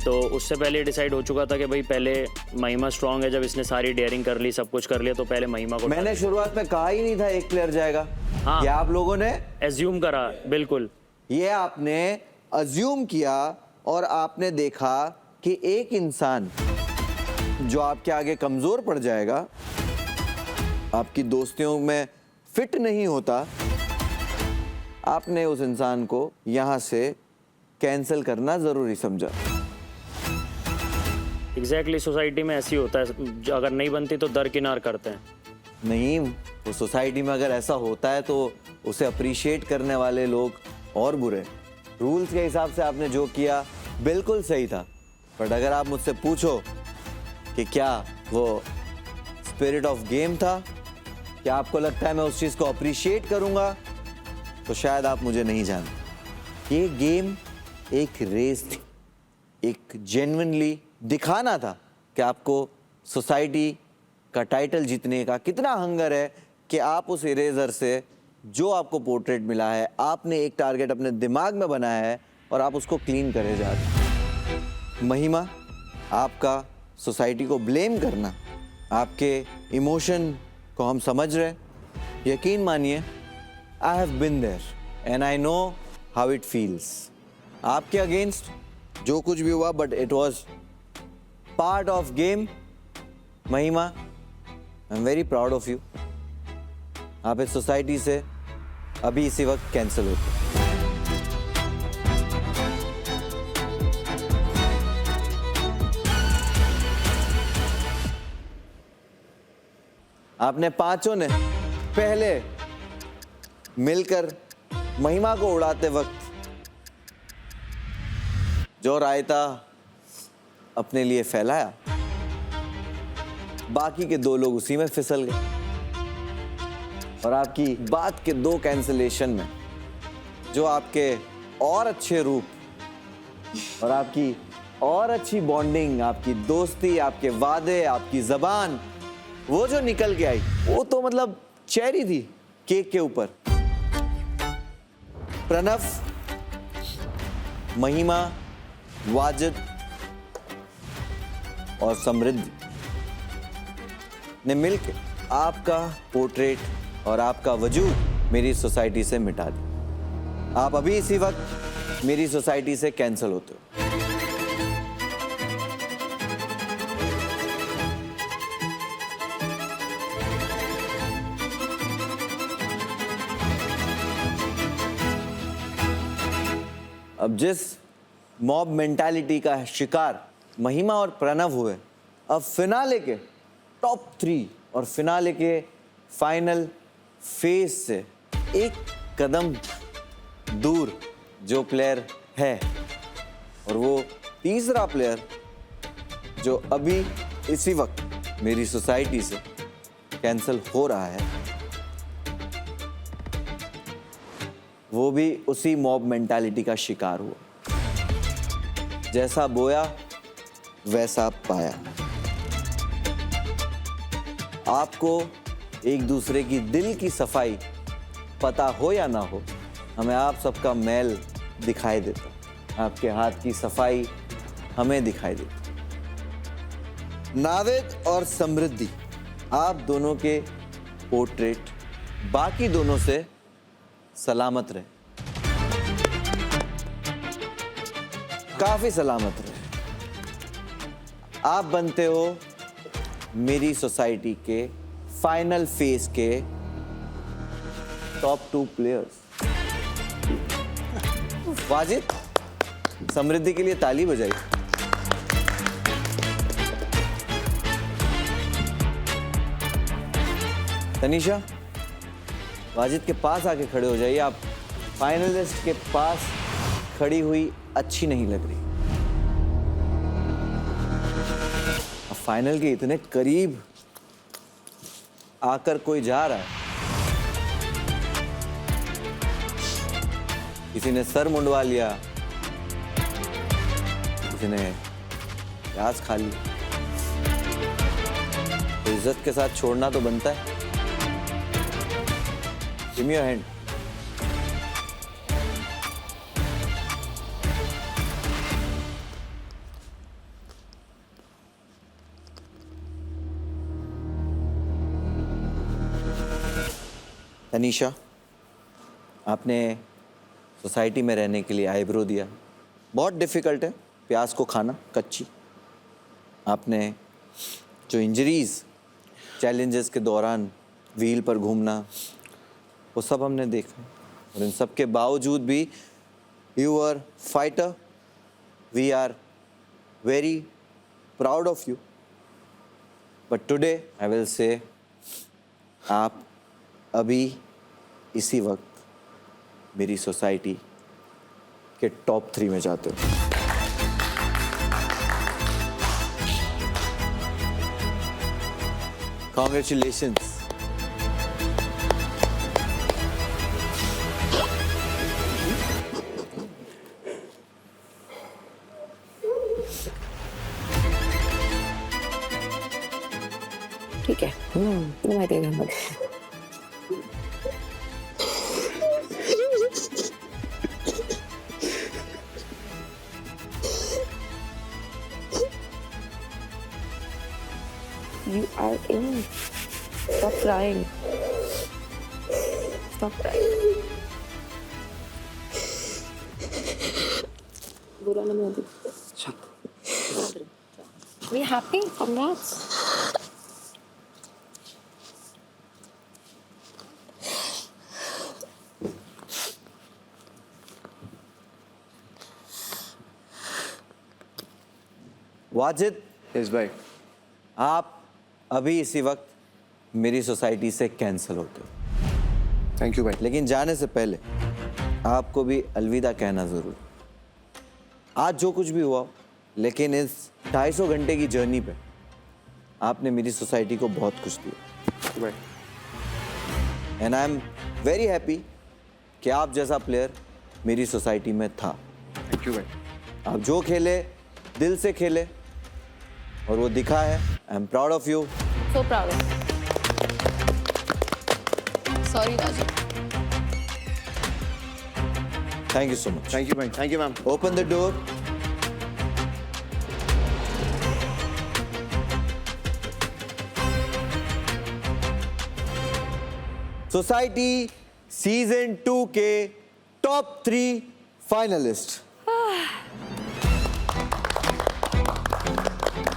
F: तो उससे पहले डिसाइड हो चुका था कि भाई पहले महिमा स्ट्रांग है, जब इसने सारी डेयरिंग कर ली, सब कुछ कर लिया, तो पहले महिमा को।
A: मैंने शुरुआत में कहा ही नहीं था एक प्लेयर जाएगा।
F: हाँ।
A: ये आप लोगों ने
F: एज्यूम करा, बिल्कुल।
A: ये आपने अज्यूम किया, और आपने देखा कि एक इंसान जो आपके आगे कमजोर पड़ जाएगा, आपकी दोस्तियों में फिट नहीं होता, आपने उस इंसान को यहां से कैंसिल करना जरूरी समझा।
F: एग्जैक्टली, सोसाइटी में ऐसी होता है, अगर नहीं बनती तो दरकिनार करते हैं।
A: नहीं, वो सोसाइटी में अगर ऐसा होता है तो उसे अप्रिशिएट करने वाले लोग और बुरे। रूल्स के हिसाब से आपने जो किया बिल्कुल सही था, बट अगर आप मुझसे पूछो कि क्या वो स्पिरिट ऑफ गेम था, क्या आपको लगता है मैं उस चीज़ को अप्रिशिएट करूंगा, तो शायद आप मुझे नहीं जानते। ये गेम एक रेस थी, एक जेन्युइनली दिखाना था कि आपको सोसाइटी का टाइटल जीतने का कितना हंगर है, कि आप उस इरेजर से जो आपको पोर्ट्रेट मिला है, आपने एक टारगेट अपने दिमाग में बनाया है और आप उसको क्लीन करे जा रहे हैं। महिमा, आपका सोसाइटी को ब्लेम करना, आपके इमोशन को हम समझ रहे हैं। यकीन मानिए, I have been there and I know how it feels. आपके अगेंस्ट जो कुछ भी हुआ, but it was part of game. Mahima, I am very proud of you. आप इस सोसाइटी से अभी इसी वक्त कैंसिल होते। आपने पांचों ने पहले मिलकर महिमा को उड़ाते वक्त जो रायता अपने लिए फैलाया, बाकी के 2 लोग उसी में फिसल गए। और आपकी बात के 2 कैंसलेशन में जो आपके और अच्छे रूप और आपकी और अच्छी बॉन्डिंग, आपकी दोस्ती, आपके वादे, आपकी जबान, वो जो निकल के आई, वो तो मतलब चेरी थी केक के ऊपर। प्रणव, महिमा, वाजिद और समृद्धि ने मिलकर आपका पोर्ट्रेट और आपका वजूद मेरी सोसाइटी से मिटा दिया। आप अभी इसी वक्त मेरी सोसाइटी से कैंसिल होते हो। अब जिस मॉब मेंटालिटी का शिकार महिमा और प्रणव हुए, अब फिनाले के टॉप 3 और फिनाले के फाइनल फेज से एक कदम दूर जो प्लेयर है, और वो तीसरा प्लेयर जो अभी इसी वक्त मेरी सोसाइटी से कैंसिल हो रहा है, वो भी उसी मॉब मेंटालिटी का शिकार हुआ। जैसा बोया वैसा पाया। आपको एक दूसरे की दिल की सफाई पता हो या ना हो, हमें आप सबका मैल दिखाई देता, आपके हाथ की सफाई हमें दिखाई देती। नावेद और समृद्धि, आप दोनों के पोर्ट्रेट बाकी दोनों से सलामत रहे, काफी सलामत रहे। आप बनते हो मेरी सोसाइटी के फाइनल फेज के टॉप 2 प्लेयर्स। वाजिद, समृद्धि के लिए ताली बजाई। तनीषा, वाजिद के पास आके खड़े हो जाइए। आप फाइनलिस्ट के पास खड़ी हुई अच्छी नहीं लग रही। अब फाइनल के इतने करीब आकर कोई जा रहा है, किसी ने सर मुंडवा लिया, किसी ने प्याज खा ली, तो इज्जत के साथ छोड़ना तो बनता है। Give me your hand. Tanisha, आपने सोसाइटी में रहने के लिए आईब्रो दिया। बहुत डिफ़िकल्ट है प्याज को खाना कच्ची। आपने जो इंजरीज, चैलेंजेस के दौरान व्हील पर घूमना, वो सब हमने देखा, और इन सब के बावजूद भी you are fighter. We are very proud of you. But today I will say, आप अभी इसी वक्त मेरी सोसाइटी के टॉप 3 में जाते हो। कॉन्ग्रेचुलेशंस।
E: ठीक है, माहिती आहे. You are in. Stop crying. Stop crying. बुरा नहीं होती. We happy? Congrats.
A: Wajid,
C: yes भाई।
A: आप अभी इसी वक्त मेरी सोसाइटी से कैंसिल होते हो।
C: थैंक यू भाई।
A: लेकिन जाने से पहले आपको भी अलविदा कहना ज़रूरी। आज जो कुछ भी हुआ, लेकिन इस 250 घंटे की जर्नी पे आपने मेरी सोसाइटी को बहुत कुछ दिया।
C: भाई
A: and I am very happy कि आप जैसा प्लेयर मेरी सोसाइटी में था।
C: थैंक यू भाई।
A: आप जो खेले दिल से खेले और वो दिखा है। I am proud of you.
E: So proud.
B: Sorry Raju.
A: Thank you so much.
C: Thank you भाई। Thank you ma'am.
A: Open the door. Society season 2 के top 3 finalist.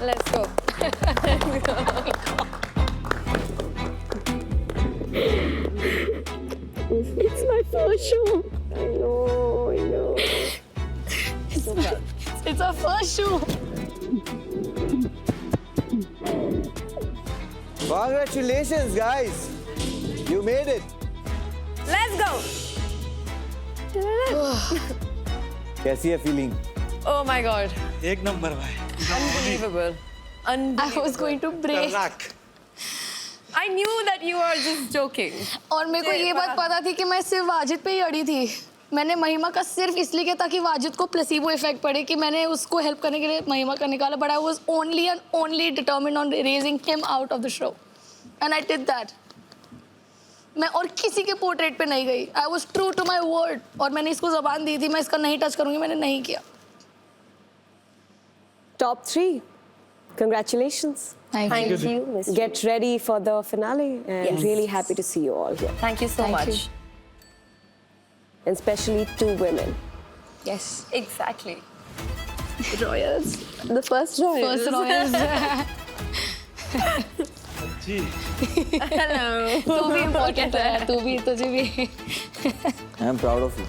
H: Let's go.
E: It's my first show. I know.
B: It's our first show.
A: Congratulations, guys. You made it.
H: Let's go.
A: कैसी है feeling?
H: Oh my God,
D: एक number भाई।
H: Unbelievable,
B: I was going to break.
H: I knew that you were just joking.
B: और मेरे को ये बात पता थी कि मैं सिर्फ वाजिद पे ही अड़ी थी। मैंने महिमा का सिर्फ इसलिए किया ताकि वाजिद को प्लेसिबो इफेक्ट पड़े कि मैंने उसको हेल्प करने के लिए महिमा का निकाला। But I was only and only determined on raising him out of the show and I did that. मैं और किसी के पोर्ट्रेट पे नहीं गई। I was true to my word और मैंने इसको जबान दी थी मैं इसका नहीं टच करूंगी, मैंने नहीं किया।
I: Top 3. Congratulations.
B: Thank you.
I: Get ready for the finale and really happy to see you all here.
H: Thank you so
B: Thank
H: much.
B: you.
I: And especially 2 women.
B: Yes
H: Exactly.
I: Royals. The first Royals.
B: First Royals.
H: Hello.
B: तू भी important है, तू भी, तुझे भी।
A: आई am proud of you.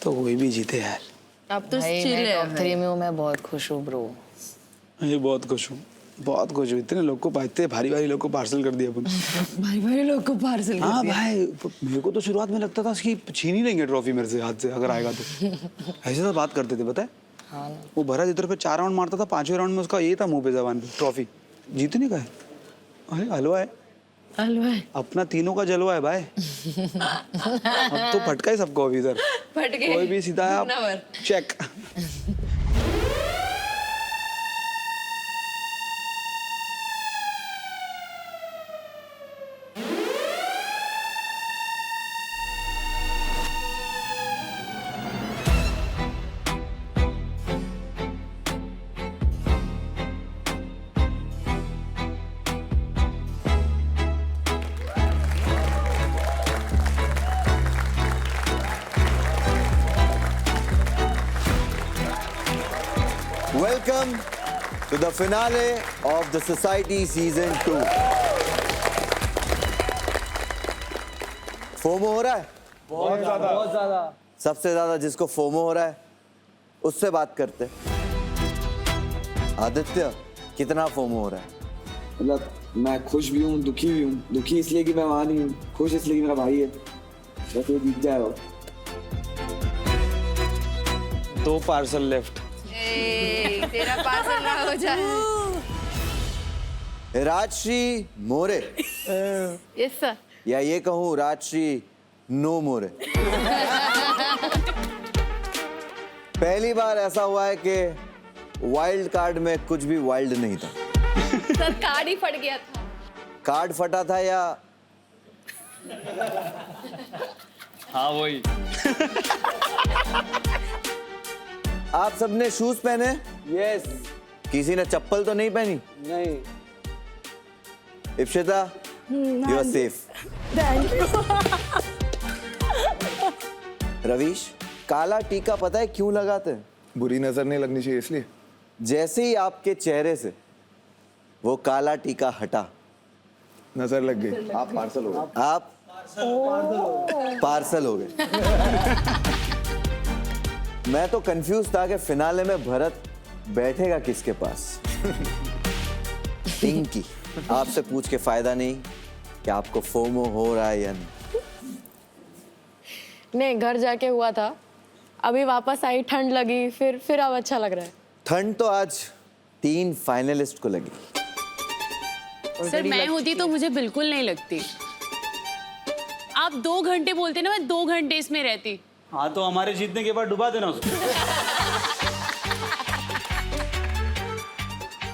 D: तो कोई भी जीते यार।
H: अब तो चिल है।
J: टॉप 3 में हूँ, मैं बहुत खुश हूँ ब्रो।
D: मैं बहुत खुश हूँ, बहुत खुश हूँ। इतने लोग को इतने भारी भारी लोग को पार्सल कर दिया अपन।
J: भाई भाई लोग को पार्सल
D: हाँ भाई, मेरे को तो शुरुआत में लगता था कि छीन ही लेंगे ट्रॉफी मेरे से हाथ से अगर आएगा तो। ऐसे तो बात करते थे पता है।
J: हाँ
D: वो भरत इधर पे 4 राउंड मारता था, 5वें राउंड में उसका ये था मुंह पे जबान पे ट्रॉफी। जीतने का है। अरे हलवा है,
J: हलवा
D: अपना तीनों का जलवा है भाई। अब तो फटका ही सबको अभी इधर।
H: फटके।
D: कोई भी सीधा check.
A: Welcome to the finale of the Society Season 2. FOMO हो रहा है? बहुत ज़्यादा। सबसे ज़्यादा जिसको फोमो हो रहा है उससे बात करते हैं। आदित्य, कितना फोमो हो रहा है?
K: मतलब मैं खुश भी हूँ, दुखी भी हूँ। दुखी इसलिए कि मैं वहाँ नहीं हूँ, खुश इसलिए कि मेरा भाई है। बस वो जीत जाए वो।
D: 2 पार्सल लेफ्ट।
H: तेरा पार्सल ना हो जाए।
A: राजश्री मोरे
H: यस सर।
A: या ये कहूँ राजश्री नो मोरे। पहली बार ऐसा हुआ है कि वाइल्ड कार्ड में कुछ भी वाइल्ड नहीं था।
H: सर कार्ड ही फट गया था।
A: कार्ड फटा था या
F: हाँ वही।
A: आप सबने शूज पहने?
K: यस।
A: किसी ने चप्पल तो नहीं पहनी?
K: नहीं।
A: Ipshita, you are safe. Ravish, काला टीका पता है क्यों लगाते हैं?
C: बुरी नजर नहीं लगनी चाहिए इसलिए।
A: जैसे ही आपके चेहरे से वो काला टीका हटा,
C: नजर लग गई, आप पार्सल हो गए।
A: आप पार्सल हो गए। मैं तो कंफ्यूज था कि फिनाले में भरत बैठेगा किसके पास। पिंकी, आपसे पूछ के फायदा नहीं कि आपको फोमो हो रहा है या नहीं।
J: नहीं, घर जाके हुआ था, अभी वापस आई, ठंड लगी, फिर अब अच्छा लग रहा है।
A: ठंड तो आज 3 फाइनलिस्ट को लगी।
G: सर मैं होती तो मुझे बिल्कुल नहीं लगती। आप 2 घंटे बोलते ना, मैं 2 घंटे इसमें रहती।
D: हाँ तो हमारे जीतने के बाद डुबा देना उसको।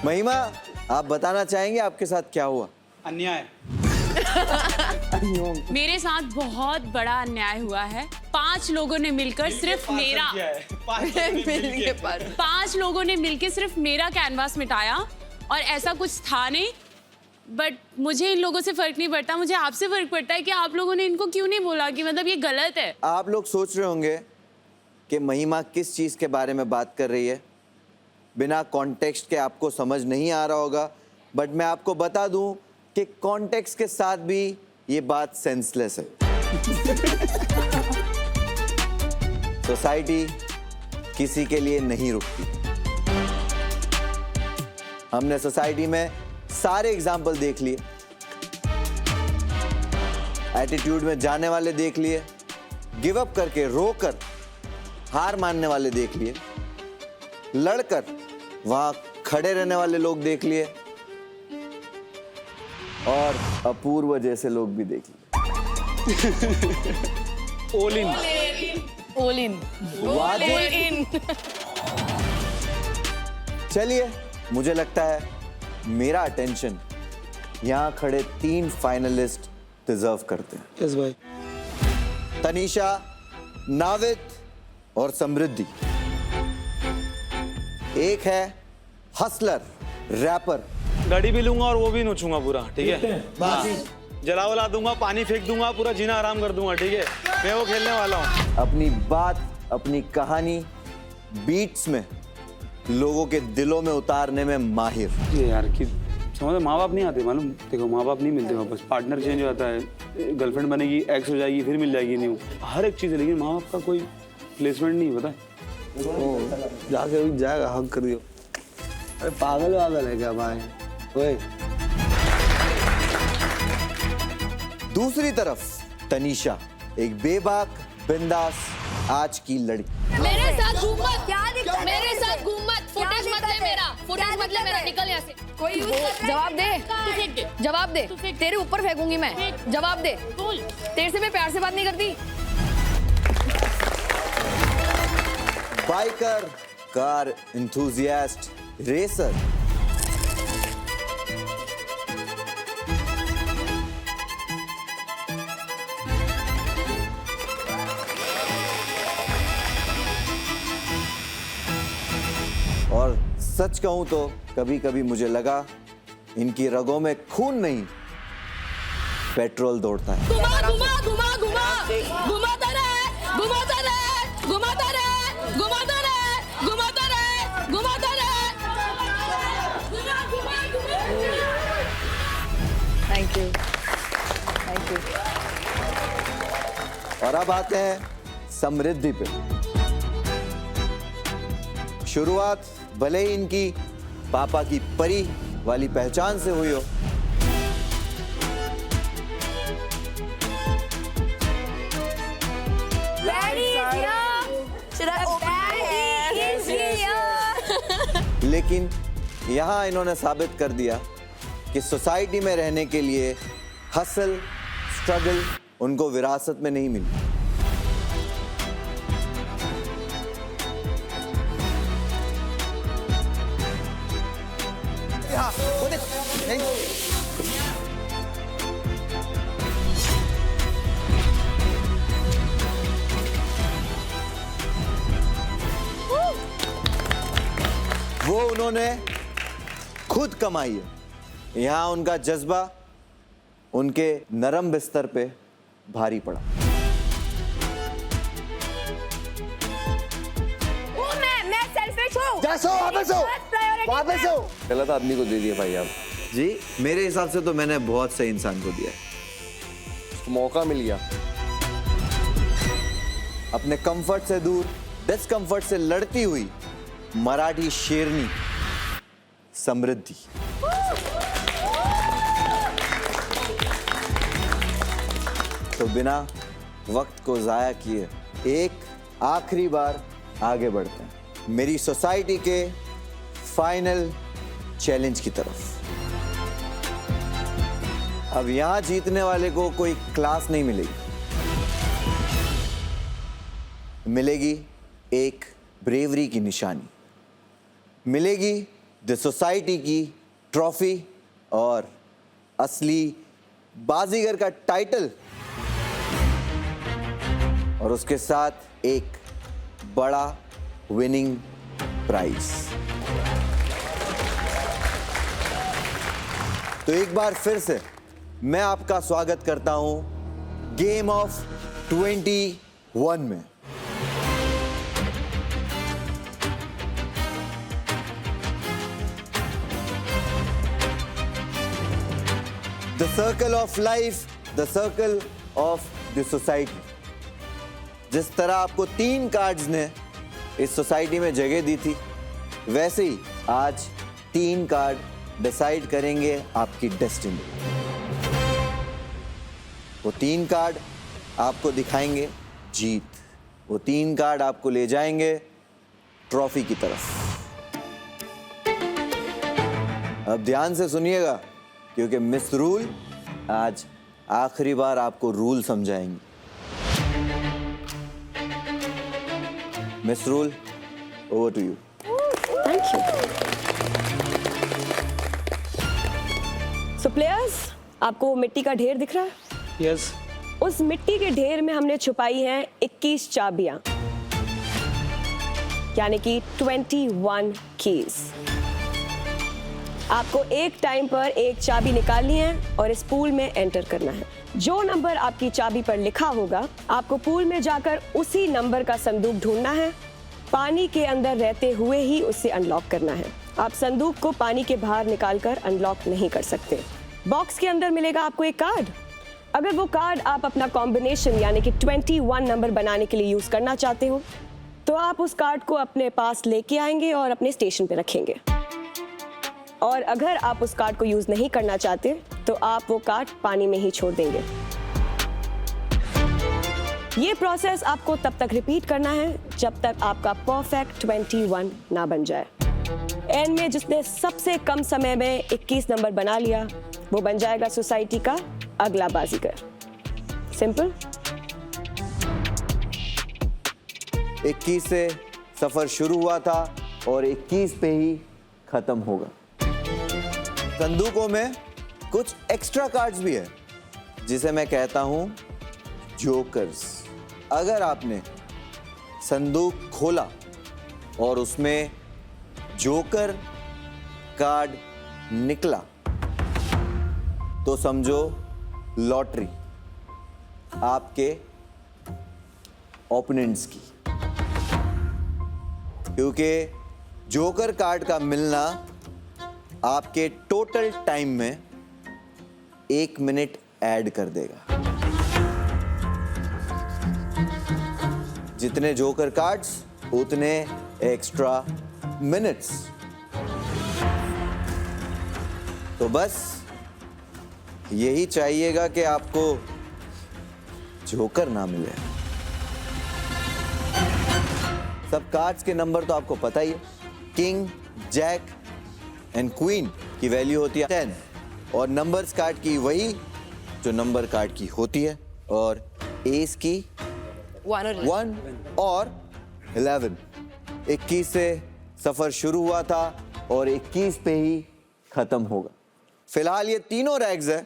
A: महिमा, आप बताना चाहेंगे आपके साथ क्या हुआ?
D: अन्याय।
G: मेरे साथ बहुत बड़ा अन्याय हुआ है। 5 लोगों ने मिलकर सिर्फ मेरा 5 लोगों ने मिलकर सिर्फ मेरा कैनवास मिटाया और ऐसा कुछ था नहीं। बट मुझे इन लोगों से फर्क नहीं पड़ता, मुझे आपसे फर्क पड़ता है कि आप लोगों ने इनको क्यों नहीं बोला कि मतलब ये गलत है।
A: आप लोग सोच रहे होंगे कि महिमा किस चीज़ के बारे में बात कर रही है। बिना कॉन्टेक्स्ट के आपको समझ नहीं आ रहा होगा, बट मैं आपको बता दूं कि कॉन्टेक्स्ट के साथ भी ये बात सेंसलेस है। सोसाइटी किसी के लिए नहीं रुकती। हमने सोसाइटी में सारे एग्जाम्पल देख लिए, एटीट्यूड में जाने वाले देख लिए, गिव अप करके रोकर हार मानने वाले देख लिए, लड़कर वहां खड़े रहने वाले लोग देख लिए और अपूर्व जैसे लोग भी देख लिए।
D: All in.
J: All in.
A: चलिए, मुझे लगता है मेरा अटेंशन यहाँ खड़े 3 फाइनलिस्ट डिजर्व करते हैं।
D: यस भाई।
A: तनीषा, नाविद और समृद्धि। एक है हसलर, रैपर।
D: गाड़ी भी लूंगा और वो भी नोचूंगा पूरा, ठीक है? जला वला दूंगा, पानी फेंक दूंगा, पूरा जीना आराम कर दूंगा, ठीक है? मैं वो खेलने वाला हूँ।
A: अपनी बात, अपनी कहानी बीट्स में लोगों के दिलों में उतारने में माहिर।
K: ये यार कि समझो, माँ बाप नहीं आते मालूम। देखो, माँ बाप नहीं मिलते वापस, पार्टनर चेंज हो जाता है, गर्लफ्रेंड बनेगी, एक्स हो जाएगी, फिर मिल जाएगी न्यू, हर एक चीज़ है। लेकिन माँ बाप का कोई प्लेसमेंट नहीं पता है।
L: जाके जाएगा, हक कर दियो। अरे पागल वागल है क्या भाई? ओए।
A: दूसरी तरफ तनीषा, एक बेबाक बिंदास आज की लड़की।
B: मेरे साथ घूम मत,
H: क्या दिक्कत है?
B: मेरे साथ घूम मत, फुटेज मत ले मेरा, फुटेज मत ले मेरा, निकल यहाँ से।
H: कोई यूज कर रहा है?
B: जवाब दे,
G: तू फेंक दे।
B: जवाब दे,
G: तू फेंक।
B: तेरे ऊपर फेंकूंगी मैं। जवाब दे,
G: बोल।
B: तेरे से मैं प्यार से बात नहीं करती।
A: Biker, car enthusiast, racer. और सच कहूं तो कभी कभी मुझे लगा इनकी रगों में खून नहीं, पेट्रोल दौड़ता है।
B: घुमा घुमा घुमा घुमा घुमाता रहे, घुमाता रहे, घुमाता रहे, घुमाता रहे, घुमाता रहे, घुमाता रहे।
J: Thank you. Thank you.
A: और अब आते हैं समृद्धि पे। शुरुआत भले ही इनकी पापा की परी वाली पहचान से हुई हो, लेकिन यहाँ इन्होंने साबित कर दिया कि सोसाइटी में रहने के लिए हसल, स्ट्रगल उनको विरासत में नहीं मिली। वो उन्होंने खुद कमाई है। यहाँ उनका जज्बा उनके नरम बिस्तर पे भारी पड़ा।
H: मैं सेल्फिश हूँ।
L: वापस हो। गलत आदमी को दे दिया भाई आप।
A: जी, मेरे हिसाब से तो मैंने बहुत सही इंसान को दिया है।
C: उसको मौका मिल गया।
A: अपने कंफर्ट से दूर डिस्कंफर्ट से लड़ती हुई मराठी शेरनी समृद्धि। तो बिना वक्त को जाया किए एक आखिरी बार आगे बढ़ते हैं मेरी सोसाइटी के फाइनल चैलेंज की तरफ। अब यहां जीतने वाले को कोई क्लास नहीं मिलेगी, मिलेगी एक ब्रेवरी की निशानी, मिलेगी द सोसाइटी की ट्रॉफी और असली बाजीगर का टाइटल, और उसके साथ एक बड़ा विनिंग प्राइज। तो एक बार फिर से मैं आपका स्वागत करता हूं गेम ऑफ 21 में। The circle of life, the circle of the society. जिस तरह आपको 3 कार्ड्स ने इस सोसाइटी में जगह दी थी, वैसे ही आज 3 कार्ड डिसाइड करेंगे आपकी डेस्टिनी। वो 3 कार्ड आपको दिखाएंगे जीत, वो 3 कार्ड आपको ले जाएंगे ट्रॉफी की तरफ। अब ध्यान से सुनिएगा, क्योंकि मिस रूल आज आखिरी बार आपको रूल समझाएंगी। Miss rule, over to you.
I: Thank you. So players, आपको मिट्टी का ढेर दिख रहा है?
K: यस।
I: उस मिट्टी के ढेर में हमने छुपाई हैं 21 चाबियां, यानी कि 21 कीज। आपको एक टाइम पर एक चाबी निकालनी है और इस पूल में एंटर करना है। जो नंबर आपकी चाबी पर लिखा होगा, आपको पूल में जाकर उसी नंबर का संदूक ढूंढना है। पानी के अंदर रहते हुए ही उसे अनलॉक करना है। आप संदूक को पानी के बाहर निकालकर अनलॉक नहीं कर सकते। बॉक्स के अंदर मिलेगा आपको एक कार्ड। अगर वो कार्ड आप अपना कॉम्बिनेशन यानी कि 21 नंबर बनाने के लिए यूज करना चाहते हो, तो आप उस कार्ड को अपने पास लेके आएंगे और अपने स्टेशन पे रखेंगे। और अगर आप उस कार्ड को यूज नहीं करना चाहते, तो आप वो कार्ड पानी में ही छोड़ देंगे। ये प्रोसेस आपको तब तक रिपीट करना है जब तक आपका परफेक्ट 21 ना बन जाए। एंड में जिसने सबसे कम समय में 21 नंबर बना लिया, वो बन जाएगा सोसाइटी का अगला बाजीगर। सिंपल।
A: 21 से सफर शुरू हुआ था और 21 पे ही खत्म होगा। संदूकों में कुछ एक्स्ट्रा कार्ड्स भी है, जिसे मैं कहता हूं जोकर्स। अगर आपने संदूक खोला और उसमें जोकर कार्ड निकला, तो समझो लॉटरी आपके ओपोनेंट्स की, क्योंकि जोकर कार्ड का मिलना आपके टोटल टाइम में 1 मिनट ऐड कर देगा। जितने जोकर कार्ड्स उतने एक्स्ट्रा मिनट्स। तो बस यही चाहिएगा कि आपको जोकर ना मिले। सब कार्ड्स के नंबर तो आपको पता ही है। किंग, जैक एंड क्वीन की वैल्यू होती है 10, और नंबर्स कार्ड की वही जो नंबर कार्ड की होती है, और एस की 1 और 11। 21 से सफर शुरू हुआ था और 21 पे ही खत्म होगा। फिलहाल ये तीनों रैग्स है,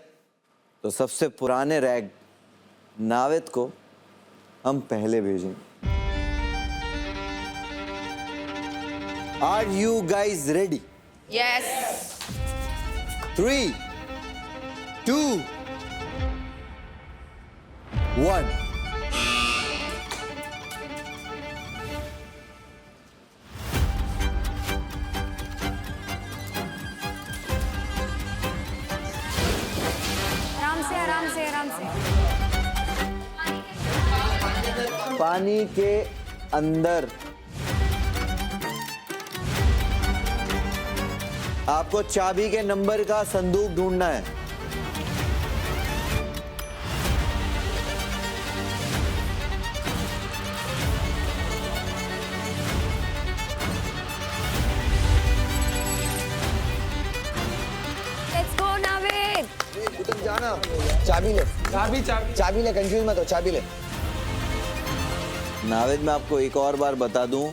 A: तो सबसे पुराने रैग नाविद को हम पहले भेजेंगे। Are you guys ready?
H: Yes.
A: 3, 2, 1।
H: आराम से आराम से।
A: पानी के अंदर आपको चाबी के नंबर का संदूक ढूंढना है।
H: Let's go Navid.
A: तुम जाना।
C: ना, चाबी ले, चाबी ले, कंफ्यूज मत हो, चाबी ले।
A: नावेद, मैं आपको एक और बार बता दूं,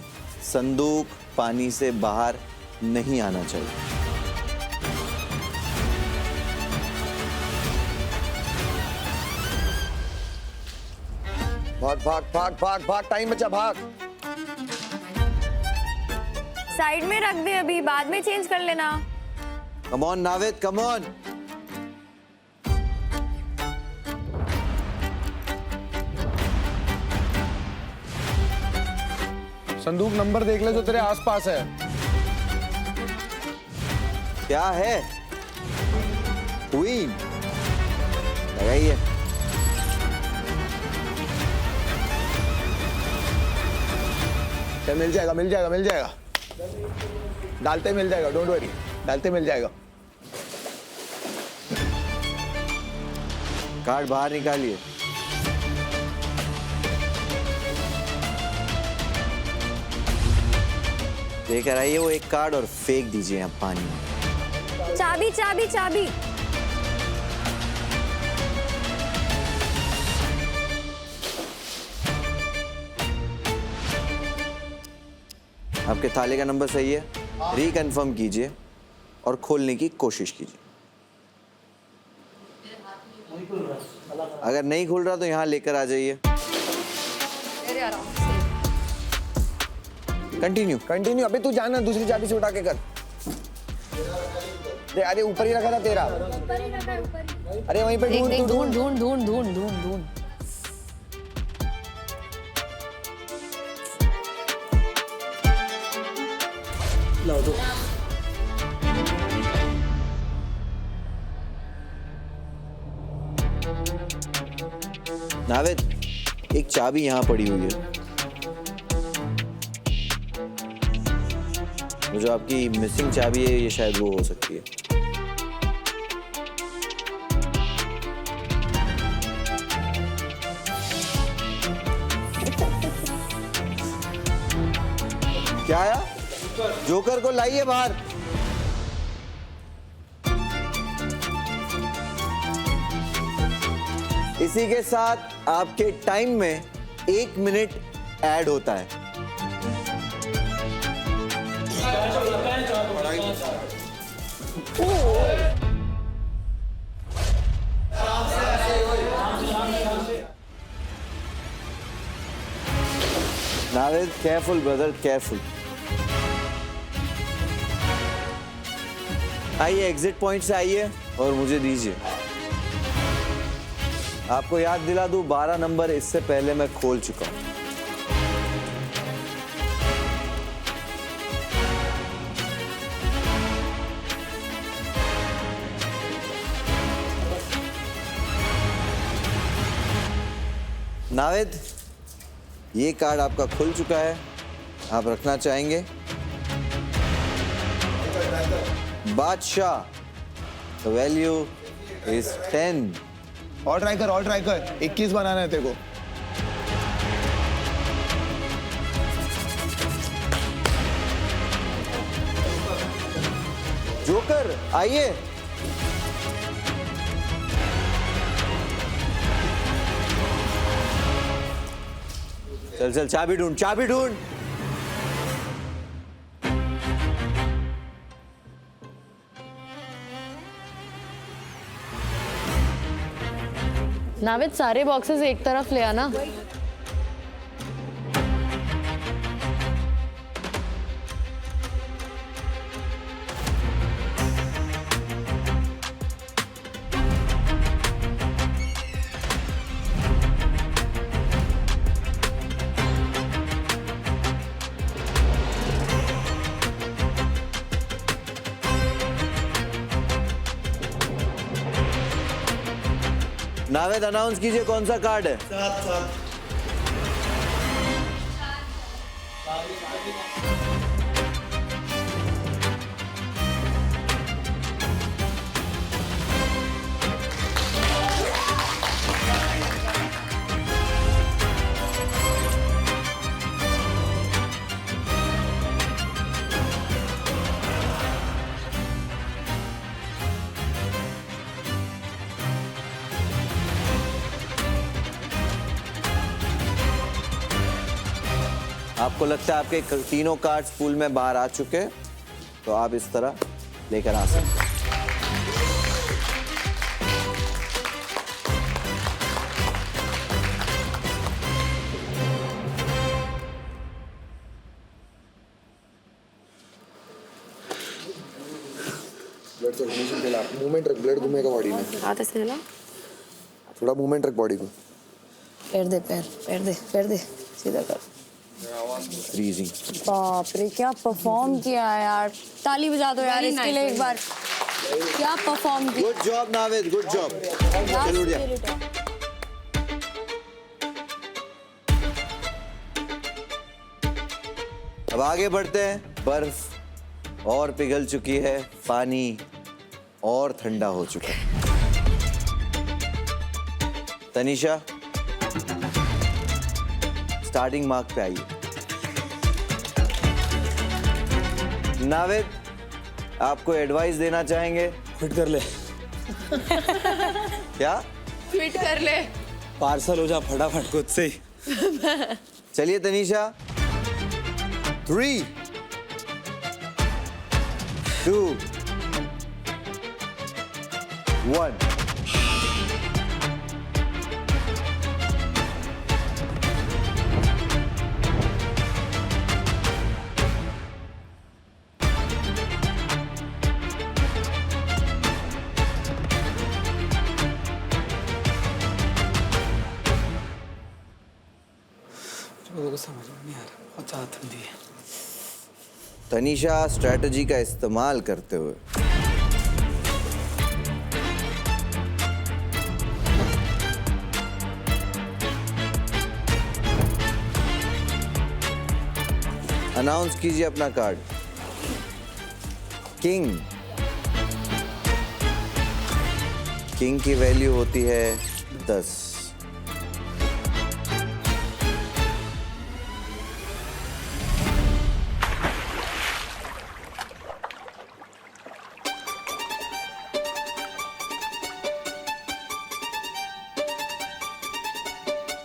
A: संदूक पानी से बाहर नहीं आना चाहिए।
C: भाग भाग भाग भाग भाग, टाइम बचा, भाग।
H: साइड में रख दे, अभी बाद में चेंज कर लेना।
A: Come on Naved, come on.
L: संदूक नंबर देख ले जो तेरे आसपास है।
A: क्या है? क्वीन लगाइए।
L: मिल जाएगा, मिल जाएगा, मिल जाएगा, डालते मिल जाएगा, डोंट वरी, डालते मिल जाएगा।
A: कार्ड बाहर निकालिए। लेकर आइए वो एक कार्ड और फेंक दीजिए आप पानी में।
H: चाबी चाबी चाबी।
A: आपके थाले का नंबर सही है, रिकन्फर्म कीजिए और खोलने की कोशिश कीजिए। अगर नहीं खुल रहा तो यहाँ लेकर आ जाइए। कंटिन्यू
C: कंटिन्यू, अबे तू जाना, दूसरी चाबी से उठा के कर। अरे ऊपर ही रखा था तेरा। अरे वहीं पे ढूंढ
J: ढूंढ ढूंढ ढूंढ ढूंढ ढूंढ ढूंढ।
L: लाओ दो।
A: नावेद, एक चाबी यहाँ पड़ी हुई है। वो जो आपकी मिसिंग चाबी है, ये शायद वो हो सकती है। क्या आया? जोकर को लाइए बाहर। इसी के साथ आपके टाइम में 1 मिनट ऐड होता है। Naved, careful brother, careful. आइए, एग्जिट पॉइंट से आइए और मुझे दीजिए। आपको याद दिला दूं, 12 नंबर इससे पहले मैं खोल चुका हूं। नावेद, ये कार्ड आपका खुल चुका है, आप रखना चाहेंगे? बादशाह, the value is 10।
L: और ट्राई कर, और ट्राई कर, 21 बनाना है तेरे को।
A: जोकर, आइए। चल चल, चाबी ढूंढ, चाबी ढूंढ।
J: नावेद, सारे बॉक्सेस एक तरफ ले आना।
A: नावेद, अनाउंस कीजिए कौन सा कार्ड है? आपको लगता है आपके तीनों कार्ड्स पूल में बाहर आ चुके हैं, तो आप इस तरह लेकर आ सकते हैं।
C: मूवमेंट रख, ब्लड घूमेगा बॉडी में।
H: हाथ ऐसे चला,
C: थोड़ा मूवमेंट रख बॉडी को।
B: पैर दे, पैर दे, सीधा कर।
A: फ्रीजिंग।
B: बाप रे, क्या परफॉर्म किया है यार। ताली बजा दो यार इसके लिए एक बार। क्या परफॉर्म किया।
A: Good job Naved, good job. चलो उठ जा। अब आगे बढ़ते हैं। बर्फ और पिघल चुकी है, पानी और ठंडा हो चुका है। तनीषा, स्टार्टिंग मार्क पे आइए। नावेद, आपको एडवाइस देना चाहेंगे?
K: क्विट कर ले,
A: क्या?
B: ट्वीट कर ले।
K: पार्सल हो जा फटाफट खुद से ही।
A: चलिए तनीषा, 3, 2, 1।
K: समझ में नहीं आ रहा, बहुत ज्यादा ठंडी है।
A: तनीषा स्ट्रैटेजी का इस्तेमाल करते हुए अनाउंस कीजिए अपना कार्ड। किंग। किंग की वैल्यू होती है 10।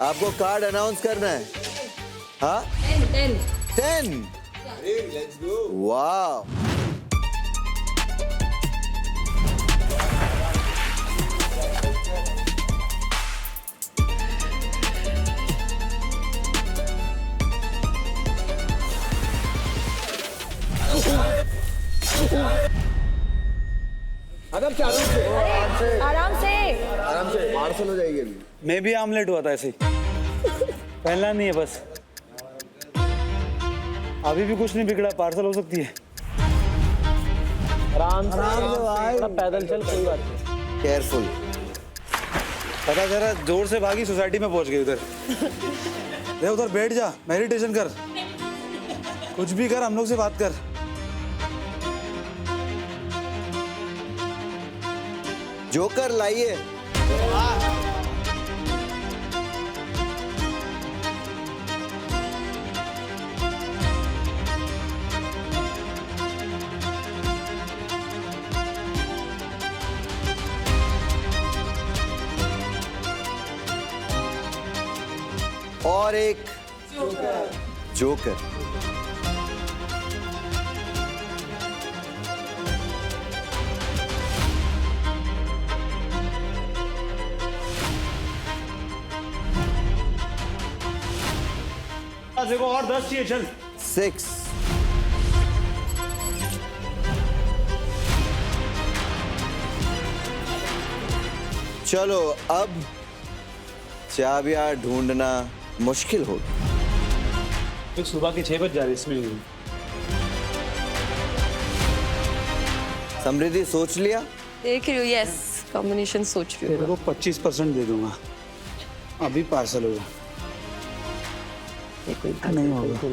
A: आपको कार्ड अनाउंस करना है। हाँ, 10। वाह,
C: अगर चालू से
H: आराम से
C: पार्सल हो जाएगी अभी।
K: मैं भी आमलेट हुआ था ऐसे ही। पहनना नहीं है बस। अभी भी कुछ नहीं बिगड़ा, पार्सल हो सकती है।
F: आराम से भाई, पैदल चल, कोई बात नहीं।
A: केयरफुल।
K: पता जरा जोर से भागी, सोसाइटी में पहुंच गई। उधर दे, उधर बैठ जा, मेडिटेशन कर, कुछ भी कर, हम लोग से बात कर।
A: जोकर लाइए। और एक जोकर।
D: देखो और 10 चाहिए, चल।
A: 6। चलो अब चाबियां ढूंढना मुश्किल होगी।
K: तो सुबह के 6 बज जा रहे इसमें।
A: समृद्धि सोच लिया?
H: देख रही हूँ, यस कॉम्बिनेशन सोच रही हूँ।
K: तेरे को 25% दे दूंगा, अभी पार्सल होगा। नहीं होगा।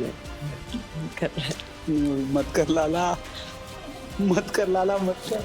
K: मत कर लाला, मत कर लाला, मत कर।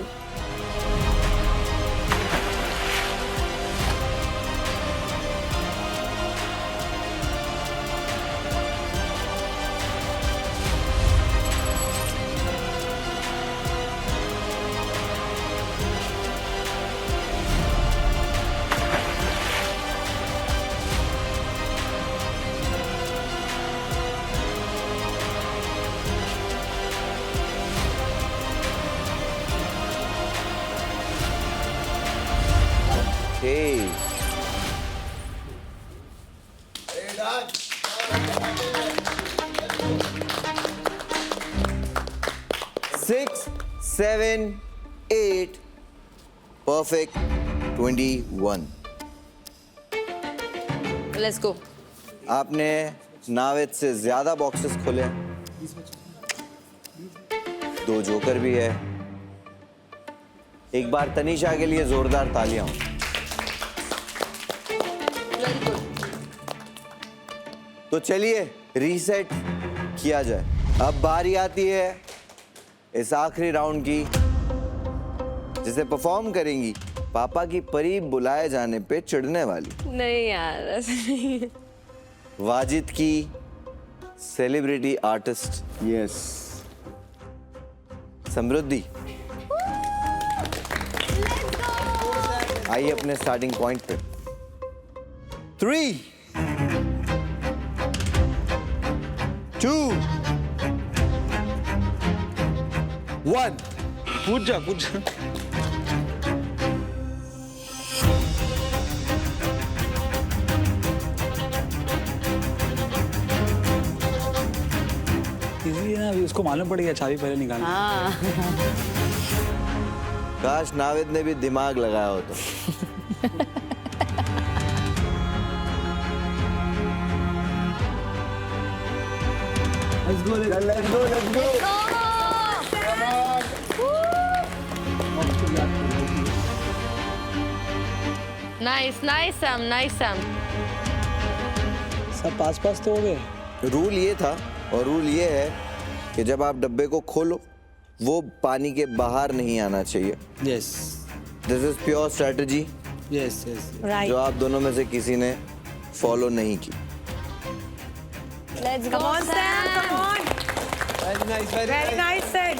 A: Six, 7, 8, perfect 21.
J: Let's go.
A: आपने नावेद से ज्यादा बॉक्सेस खोले हैं। 2 जोकर भी है। एक बार तनीषा के लिए जोरदार तालियां हो। तो चलिए रीसेट किया जाए। अब बारी आती है इस आखिरी राउंड की, जिसे परफॉर्म करेंगी पापा की परी बुलाए जाने पे चिढ़ने वाली
J: नहीं यार, ऐसे नहीं है।
A: वाजिद की सेलिब्रिटी आर्टिस्ट
C: यस
A: समृद्धि। आइए अपने स्टार्टिंग पॉइंट पे। 3, 2, 1।
D: कूद जा कूद जा।
K: इजी है ना, अभी उसको मालूम पड़ गया चाबी पहले निकालना।
J: हाँ।
A: काश नाविद ने भी दिमाग लगाया हो तो।
L: let's go.
J: Nice nice Sam, nice Sam.
L: सब पास तो हो गए।
A: रूल ये था और रूल ये है कि जब आप डब्बे को खोलो वो पानी के बाहर नहीं आना चाहिए।
L: Yes
A: this is pure strategy
L: yes yes.
A: जो आप दोनों में से किसी ने फॉलो नहीं की।
H: Let's go, Sam. Come on. Very nice, Sam.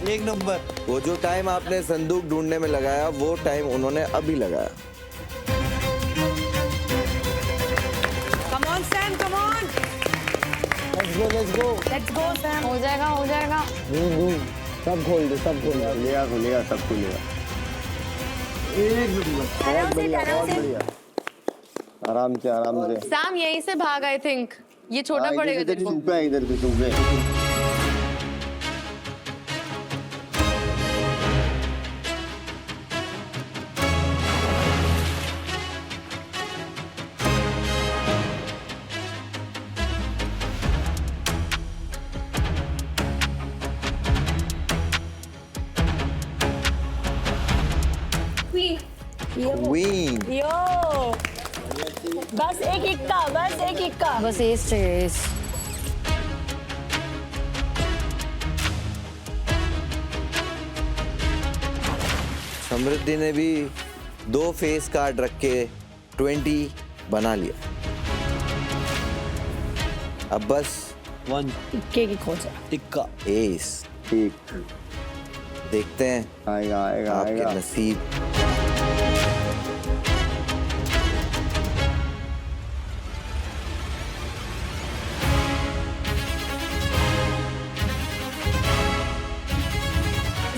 L: एक नंबर।
A: वो जो टाइम आपने संदूक ढूंढने में लगाया वो टाइम उन्होंने अभी लगाया।
H: Come on, Sam. Come on.
L: let's go.
H: Let's go, Sam.
B: हो जाएगा, हो जाएगा।
L: सब खोल दे, सब खोल दे।
C: खुलेगा सब खुलेगा।
L: एक नंबर।
H: आराम से, आराम से।
C: आराम से आराम से।
J: सैम यहीं से भाग, आई थिंक ये छोड़ना पड़ेगा तेरे को।
C: इधर से सूखे।
A: क्वीन।
H: यो बस एक इक्का, बस एक इक्का।
B: बस एस चाहिए, एस।
A: समृद्धि ने भी 2 फेस कार्ड रख के 20 बना लिया। अब बस
L: 1
H: इक्के की खोज है।
L: इक्का।
A: एस।
C: ठीक
A: देखते हैं
C: आएगा आएगा
A: आपके
C: आएगा।
A: नसीब।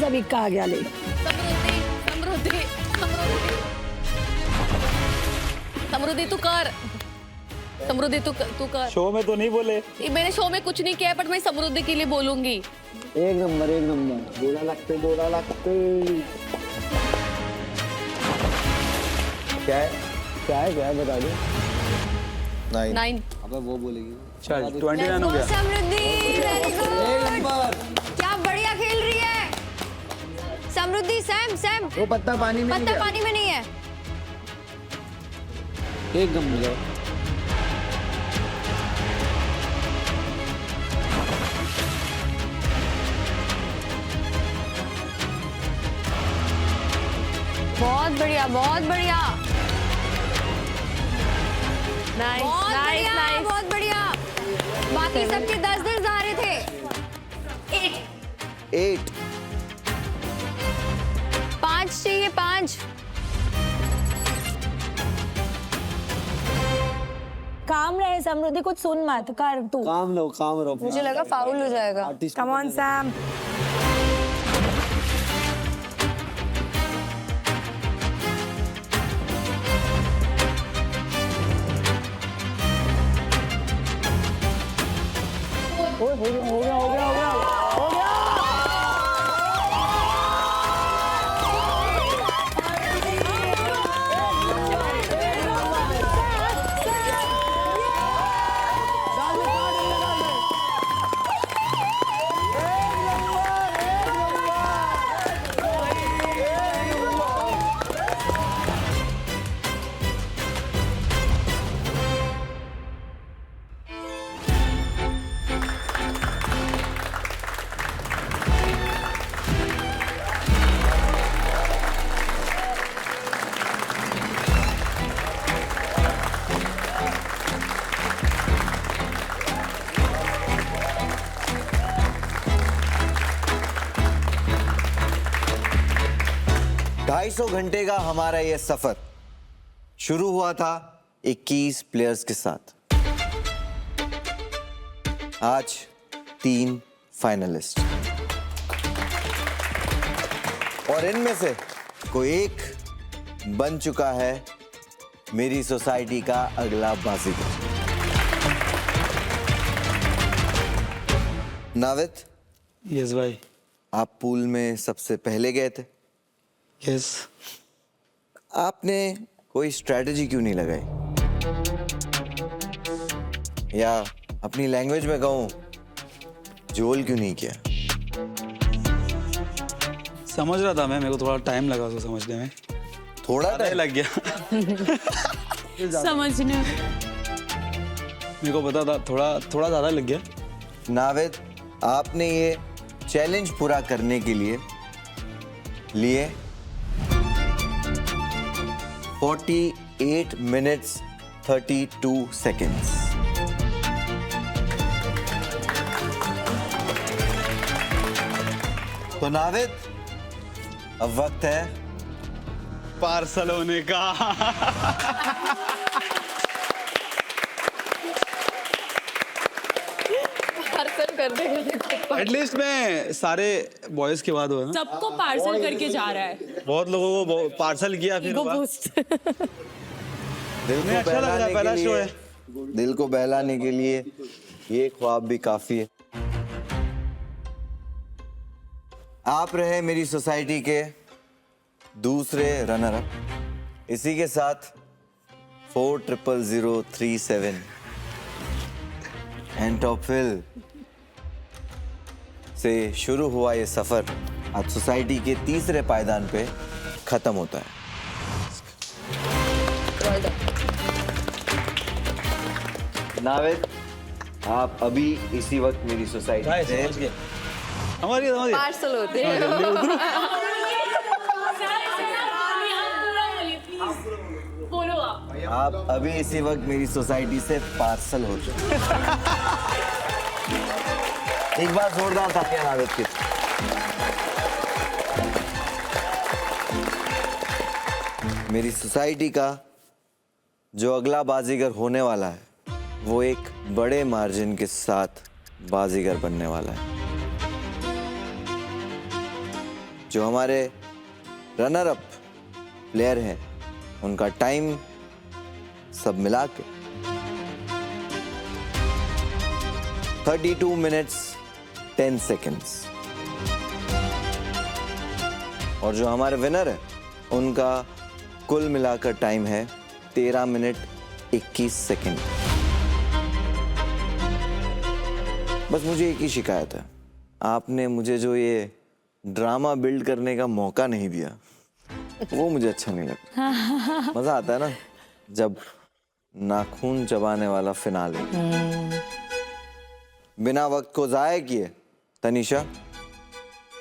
H: सब इक्का आ गया ले।
J: समृद्धि समृद्धि समृद्धि समृद्धि तू कर, समृद्धि तू कर।
K: शो में तो नहीं बोले।
J: मैंने शो में कुछ नहीं किया है, बट मैं समृद्धि के लिए बोलूंगी।
L: एक नंबर एक नंबर। बोला लगते क्या है बता दो।
J: 9।
L: अबे वो बोलेगी।
K: चल 29 हो गया।
H: समृद्धि वेरी गुड।
L: एक नंबर।
H: क्या बढ़िया खेल रही है समृद्धि। सैम सैम
L: वो पत्ता पानी में
H: पत्ता पानी में नहीं है।
L: एक नंबर।
H: बहुत बढ़िया, बहुत बढ़िया,
J: नाइस
H: बहुत
J: नाइस
H: बढ़िया,
J: नाइस।
H: बहुत बढ़िया। बाकी सबके 10-10 आ रहे थे।
A: 8।
H: 5 चाहिए, 5। काम रहे समृद्धि, कुछ सुन मत कर तू।
L: काम रहो।
H: मुझे लगा फाउल हो जाएगा। Come on Sam.
L: ओए हो गया हो गया हो गया हो गया हो गया।
A: ढाई 250 घंटे का हमारा यह सफर शुरू हुआ था 21 प्लेयर्स के साथ। आज 3 फाइनलिस्ट और इनमें से कोई एक बन चुका है मेरी सोसाइटी का अगला बाजीगर। नाविद,
K: यस भाई।
A: आप पूल में सबसे पहले गए थे।
K: यस।
A: आपने कोई स्ट्रेटजी क्यों नहीं लगाई, या अपनी लैंग्वेज में कहूं जोल क्यों नहीं किया?
K: समझ रहा था मैं, मेरे को थोड़ा टाइम लगा उसको समझने में।
A: थोड़ा टाइम
K: लग गया
G: समझने में।
K: मेरे को पता था, थोड़ा ज़्यादा लग गया।
A: नाविद, आपने ये चैलेंज पूरा करने के लिए लिए 48 मिनट्स 32 सेकेंड्स। तो नाविद, अब वक्त है
K: पार्सल होने का।
J: पार्सल कर देंगे।
K: एटलीस्ट मैं सारे बॉयज के बाद हुआ ना।
G: सबको पार्सल करके जा रहा है।
D: बहुत लोगों को पार्सल किया फिर
G: Ego
D: हुआ।
G: boost।
A: दिल को
D: अच्छा लग रहा है,
A: बहलाने
D: पहला
A: के
D: शो
A: लिए,
D: है।
A: दिल को बहलाने के लिए ये ख्वाब भी काफी है। आप रहे मेरी सोसाइटी के दूसरे रनर अप। इसी के साथ 40037 एंड टॉपविल से शुरू हुआ ये सफर आज सोसाइटी के तीसरे पायदान पे खत्म होता है। नाविद, आप अभी इसी वक्त मेरी सोसाइटी से
K: हमारी
J: पार्सल होते हैं।
G: बोलो आप।
A: आप अभी इसी वक्त मेरी सोसाइटी से पार्सल होते हैं। एक बार जोरदार तालियां नाविद की। मेरी सोसाइटी का जो अगला बाजीगर होने वाला है वो एक बड़े मार्जिन के साथ बाजीगर बनने वाला है। जो हमारे रनर अप प्लेयर हैं उनका टाइम सब मिला के 32 मिनट्स 10 सेकेंड्स, और जो हमारे विनर है उनका कुल मिलाकर टाइम है 13 मिनट 21 सेकेंड। बस मुझे एक ही शिकायत है, आपने मुझे जो ये ड्रामा बिल्ड करने का मौका नहीं दिया वो मुझे अच्छा नहीं लगा। मजा आता है ना जब नाखून चबाने वाला फिनाले। बिना वक्त को जाया किए तनीषा,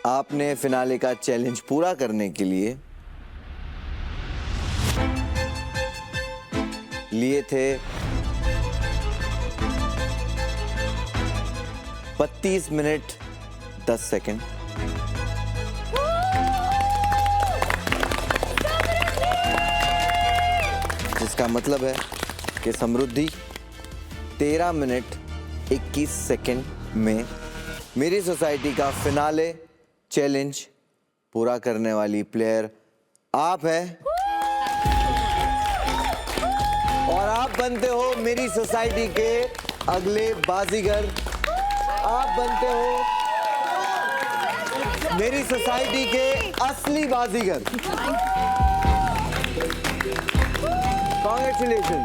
A: आपने फिनाले का चैलेंज पूरा करने के लिए लिए थे 32 मिनट 10 सेकेंड। जिसका मतलब है कि समृद्धि 13 मिनट 21 सेकेंड में मेरी सोसाइटी का फिनाले चैलेंज पूरा करने वाली प्लेयर आप हैं, और आप बनते हो मेरी सोसाइटी के अगले बाजीगर आप बनते हो मेरी सोसाइटी के असली बाजीगर। कॉन्ग्रेचुलेशन।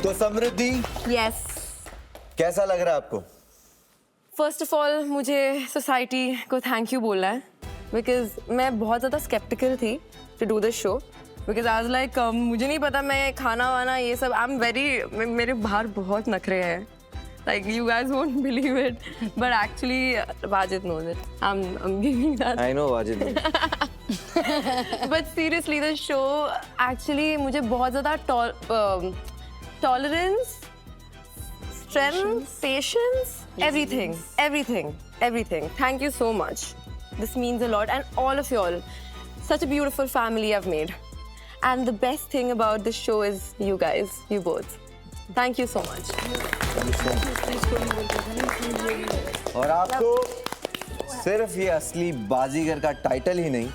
A: तो समृद्धि,
H: यस,
A: कैसा लग रहा है आपको?
H: फर्स्ट ऑफ ऑल मुझे सोसाइटी को थैंक यू बोलना है, बिकॉज मैं बहुत ज़्यादा स्केप्टिकल थी to do this show, because I was like मुझे नहीं पता, मैं खाना वाना ये सब, आई एम वेरी, मेरे बाहर बहुत नखरे हैं, like you guys won't believe it, but actually Wajid knows it. I'm giving that.
A: I know Wajid.
H: But seriously, the show actually मुझे बहुत ज़्यादा tolerance, strength, patience, everything. Thank you so much. This means a lot, and all of y'all, such a beautiful family I've made. And the best thing about this show is you guys, you both. Thank you so much.
A: और आपको सिर्फ ये असली बाजीगर का title ही नहीं,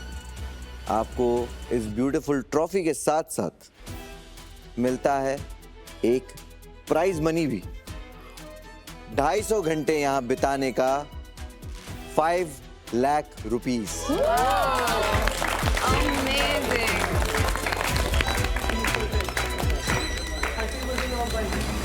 A: आपको इस beautiful trophy के साथ साथ मिलता है एक प्राइज मनी भी। 250 घंटे यहाँ बिताने का 5 लाख रुपीस।
H: Amazing.